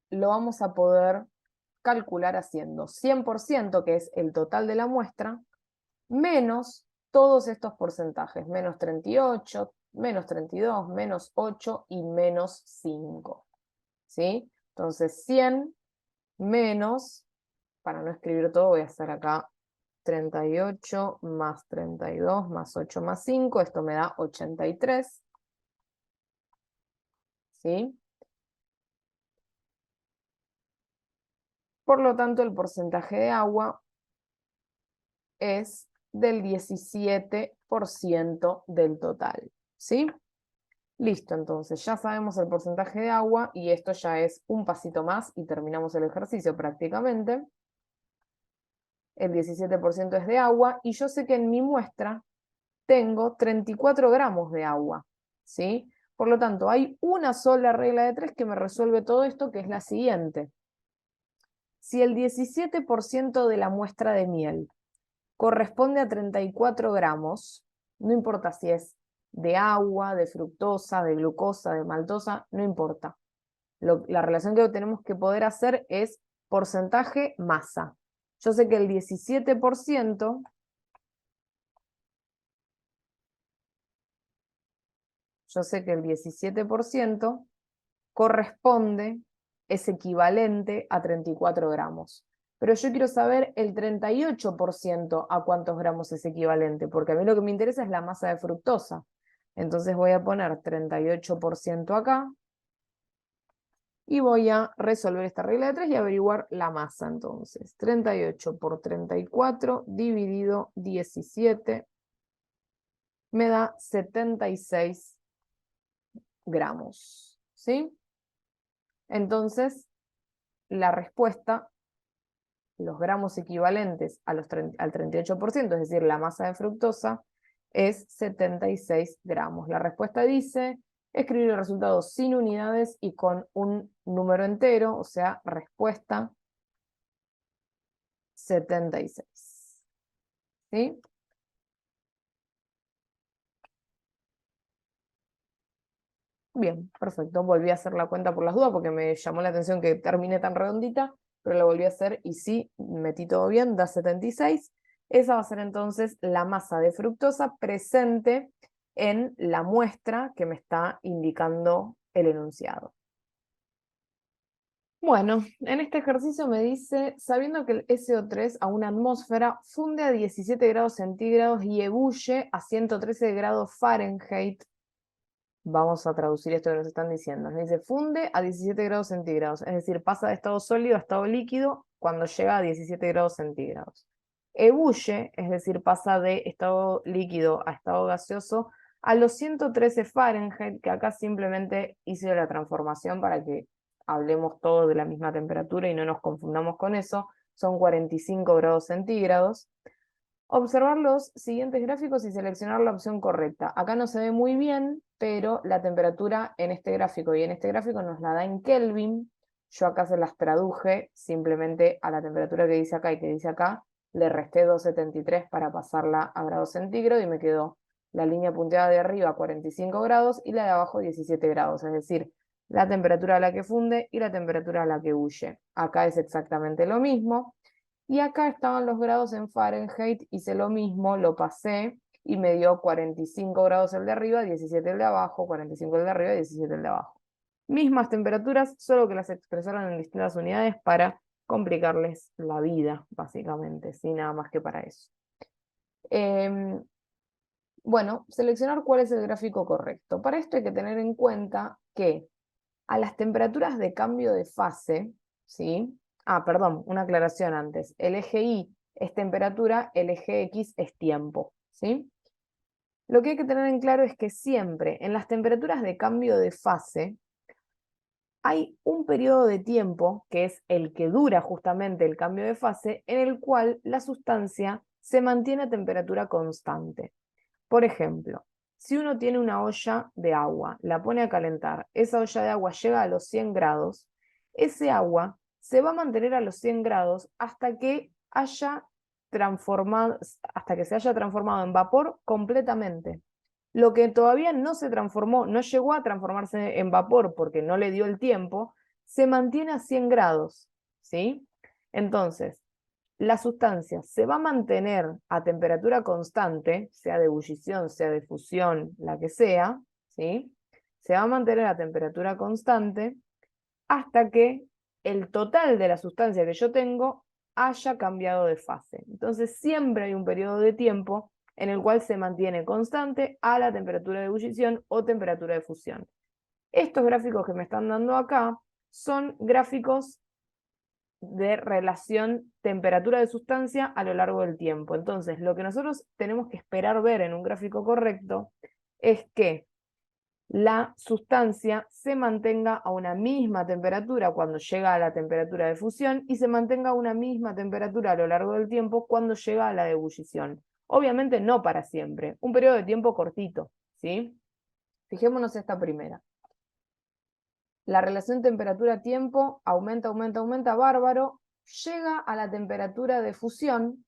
lo vamos a poder calcular haciendo 100%, que es el total de la muestra, menos todos estos porcentajes, menos 38, menos 32, menos 8 y menos 5. ¿Sí? Entonces 100 menos, para no escribir todo, voy a hacer acá 38 más 32 más 8 más 5, esto me da 83. ¿Sí? Por lo tanto, el porcentaje de agua es del 17% del total. ¿Sí? Listo, entonces ya sabemos el porcentaje de agua y esto ya es un pasito más y terminamos el ejercicio prácticamente. El 17% es de agua y yo sé que en mi muestra tengo 34 gramos de agua, ¿sí? Por lo tanto, hay una sola regla de 3 que me resuelve todo esto, que es la siguiente. Si el 17% de la muestra de miel corresponde a 34 gramos, no importa si es de agua, de fructosa, de glucosa, de maltosa, no importa. La relación que tenemos que poder hacer es porcentaje masa. Yo sé que el 17%, corresponde, es equivalente a 34 gramos. Pero yo quiero saber el 38% a cuántos gramos es equivalente, porque a mí lo que me interesa es la masa de fructosa. Entonces voy a poner 38% acá y voy a resolver esta regla de 3 y averiguar la masa. Entonces, 38 por 34 dividido 17 me da 76 gramos. ¿Sí? Entonces, la respuesta, los gramos equivalentes a al 38%, es decir, la masa de fructosa, es 76 gramos. La respuesta dice escribir el resultado sin unidades y con un número entero, o sea, respuesta 76. ¿Sí? Bien, perfecto. Volví a hacer la cuenta por las dudas porque me llamó la atención que termine tan redondita, pero la volví a hacer y sí, metí todo bien, da 76. Esa va a ser entonces la masa de fructosa presente en la muestra que me está indicando el enunciado. Bueno, en este ejercicio me dice, sabiendo que el SO3 a una atmósfera funde a 17 grados centígrados y ebulle a 113 grados Fahrenheit. Vamos a traducir esto que nos están diciendo. Nos dice, funde a 17 grados centígrados, es decir, pasa de estado sólido a estado líquido cuando llega a 17 grados centígrados. Ebulle, es decir, pasa de estado líquido a estado gaseoso a los 113 Fahrenheit, que acá simplemente hice la transformación para que hablemos todos de la misma temperatura y no nos confundamos con eso. Son 45 grados centígrados. Observar los siguientes gráficos y seleccionar la opción correcta. Acá no se ve muy bien, pero la temperatura en este gráfico y en este gráfico nos la da en Kelvin. Yo acá se las traduje simplemente a la temperatura que dice acá y que dice acá. Le resté 273 para pasarla a grados centígrados y me quedó la línea punteada de arriba 45 grados y la de abajo 17 grados. Es decir, la temperatura a la que funde y la temperatura a la que huye. Acá es exactamente lo mismo. Y acá estaban los grados en Fahrenheit, hice lo mismo, lo pasé y me dio 45 grados el de arriba, 17 el de abajo, 45 el de arriba, 17 el de abajo. Mismas temperaturas, solo que las expresaron en distintas unidades para complicarles la vida, básicamente, sin nada más que para eso. Bueno, seleccionar cuál es el gráfico correcto. Para esto hay que tener en cuenta que a las temperaturas de cambio de fase, ¿sí? Perdón, una aclaración antes. El eje Y es temperatura, el eje X es tiempo, ¿sí? Lo que hay que tener en claro es que siempre en las temperaturas de cambio de fase hay un periodo de tiempo, que es el que dura justamente el cambio de fase, en el cual la sustancia se mantiene a temperatura constante. Por ejemplo, si uno tiene una olla de agua, la pone a calentar, esa olla de agua llega a los 100 grados, ese agua se va a mantener a los 100 grados hasta que se haya transformado en vapor completamente. Lo que todavía no se transformó, no llegó a transformarse en vapor porque no le dio el tiempo, se mantiene a 100 grados, ¿sí? Entonces, la sustancia se va a mantener a temperatura constante, sea de ebullición, sea de fusión, la que sea, ¿sí? Se va a mantener a temperatura constante hasta que el total de la sustancia que yo tengo haya cambiado de fase. Entonces siempre hay un periodo de tiempo en el cual se mantiene constante a la temperatura de ebullición o temperatura de fusión. Estos gráficos que me están dando acá son gráficos de relación temperatura de sustancia a lo largo del tiempo. Entonces, lo que nosotros tenemos que esperar ver en un gráfico correcto es que la sustancia se mantenga a una misma temperatura cuando llega a la temperatura de fusión y se mantenga a una misma temperatura a lo largo del tiempo cuando llega a la de ebullición. Obviamente no para siempre, un periodo de tiempo cortito, ¿sí? Fijémonos esta primera. La relación temperatura-tiempo aumenta, aumenta, aumenta, bárbaro, llega a la temperatura de fusión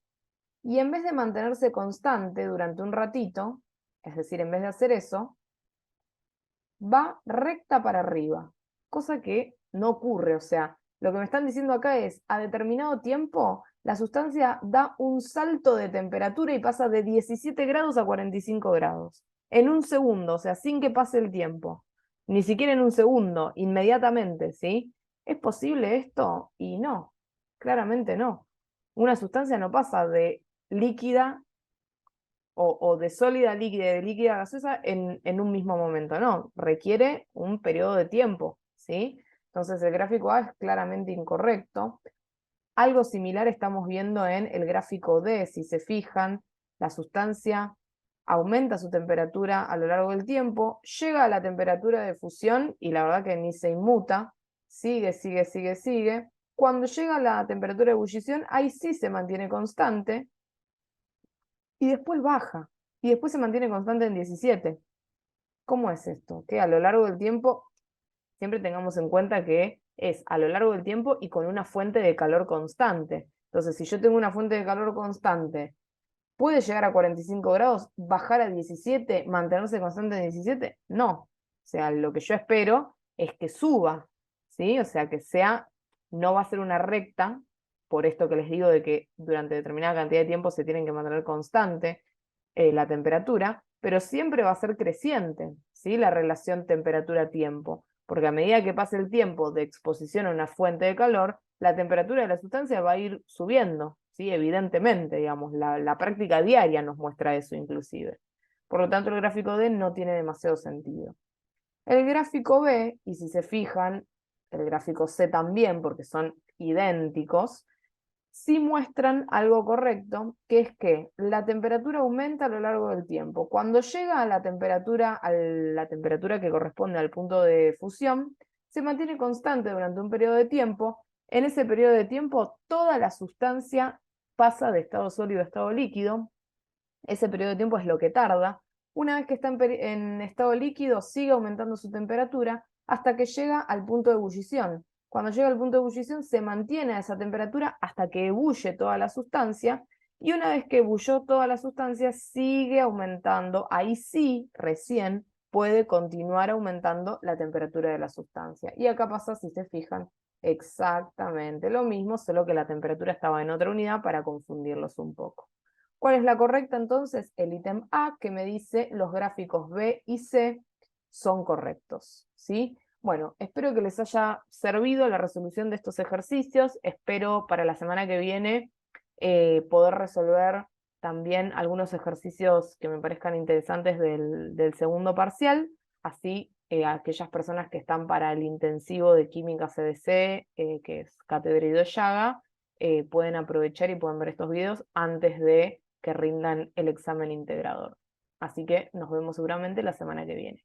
y en vez de mantenerse constante durante un ratito, es decir, en vez de hacer eso, va recta para arriba, cosa que no ocurre. O sea, lo que me están diciendo acá es, a determinado tiempo, la sustancia da un salto de temperatura y pasa de 17 grados a 45 grados. En un segundo, o sea, sin que pase el tiempo. Ni siquiera en un segundo, inmediatamente, ¿sí? ¿Es posible esto? Y no, claramente no. Una sustancia no pasa de líquida o de sólida a líquida y de líquida a gaseosa en un mismo momento, no, requiere un periodo de tiempo, ¿sí? Entonces el gráfico A es claramente incorrecto. Algo similar estamos viendo en el gráfico D, si se fijan, la sustancia aumenta su temperatura a lo largo del tiempo, llega a la temperatura de fusión y la verdad que ni se inmuta, sigue, sigue, sigue, sigue. Cuando llega a la temperatura de ebullición, ahí sí se mantiene constante, y después baja, y después se mantiene constante en 17. ¿Cómo es esto? Que a lo largo del tiempo, siempre tengamos en cuenta que es a lo largo del tiempo y con una fuente de calor constante. Entonces, si yo tengo una fuente de calor constante, ¿puede llegar a 45 grados, bajar a 17, mantenerse constante en 17? No. O sea, lo que yo espero es que suba, ¿sí? O sea, que sea, no va a ser una recta, por esto que les digo de que durante determinada cantidad de tiempo se tienen que mantener constante la temperatura, pero siempre va a ser creciente, ¿sí? La relación temperatura-tiempo, porque a medida que pase el tiempo de exposición a una fuente de calor, la temperatura de la sustancia va a ir subiendo, ¿sí? Evidentemente, digamos, la práctica diaria nos muestra eso inclusive. Por lo tanto, el gráfico D no tiene demasiado sentido. El gráfico B, y si se fijan, el gráfico C también, porque son idénticos, sí muestran algo correcto, que es que la temperatura aumenta a lo largo del tiempo. Cuando llega a la temperatura que corresponde al punto de fusión, se mantiene constante durante un periodo de tiempo. En ese periodo de tiempo, toda la sustancia pasa de estado sólido a estado líquido. Ese periodo de tiempo es lo que tarda. Una vez que está en estado líquido, sigue aumentando su temperatura hasta que llega al punto de ebullición. Cuando llega al punto de ebullición, se mantiene a esa temperatura hasta que ebulle toda la sustancia, y una vez que ebulló toda la sustancia, sigue aumentando. Ahí sí, recién, puede continuar aumentando la temperatura de la sustancia. Y acá pasa, si se fijan, exactamente lo mismo, solo que la temperatura estaba en otra unidad para confundirlos un poco. ¿Cuál es la correcta entonces? El ítem A, que me dice los gráficos B y C son correctos, ¿sí? Bueno, espero que les haya servido la resolución de estos ejercicios. Espero para la semana que viene poder resolver también algunos ejercicios que me parezcan interesantes del segundo parcial. Así, aquellas personas que están para el intensivo de química CDC, que es Cátedra y Llaga, pueden aprovechar y pueden ver estos videos antes de que rindan el examen integrador. Así que nos vemos seguramente la semana que viene.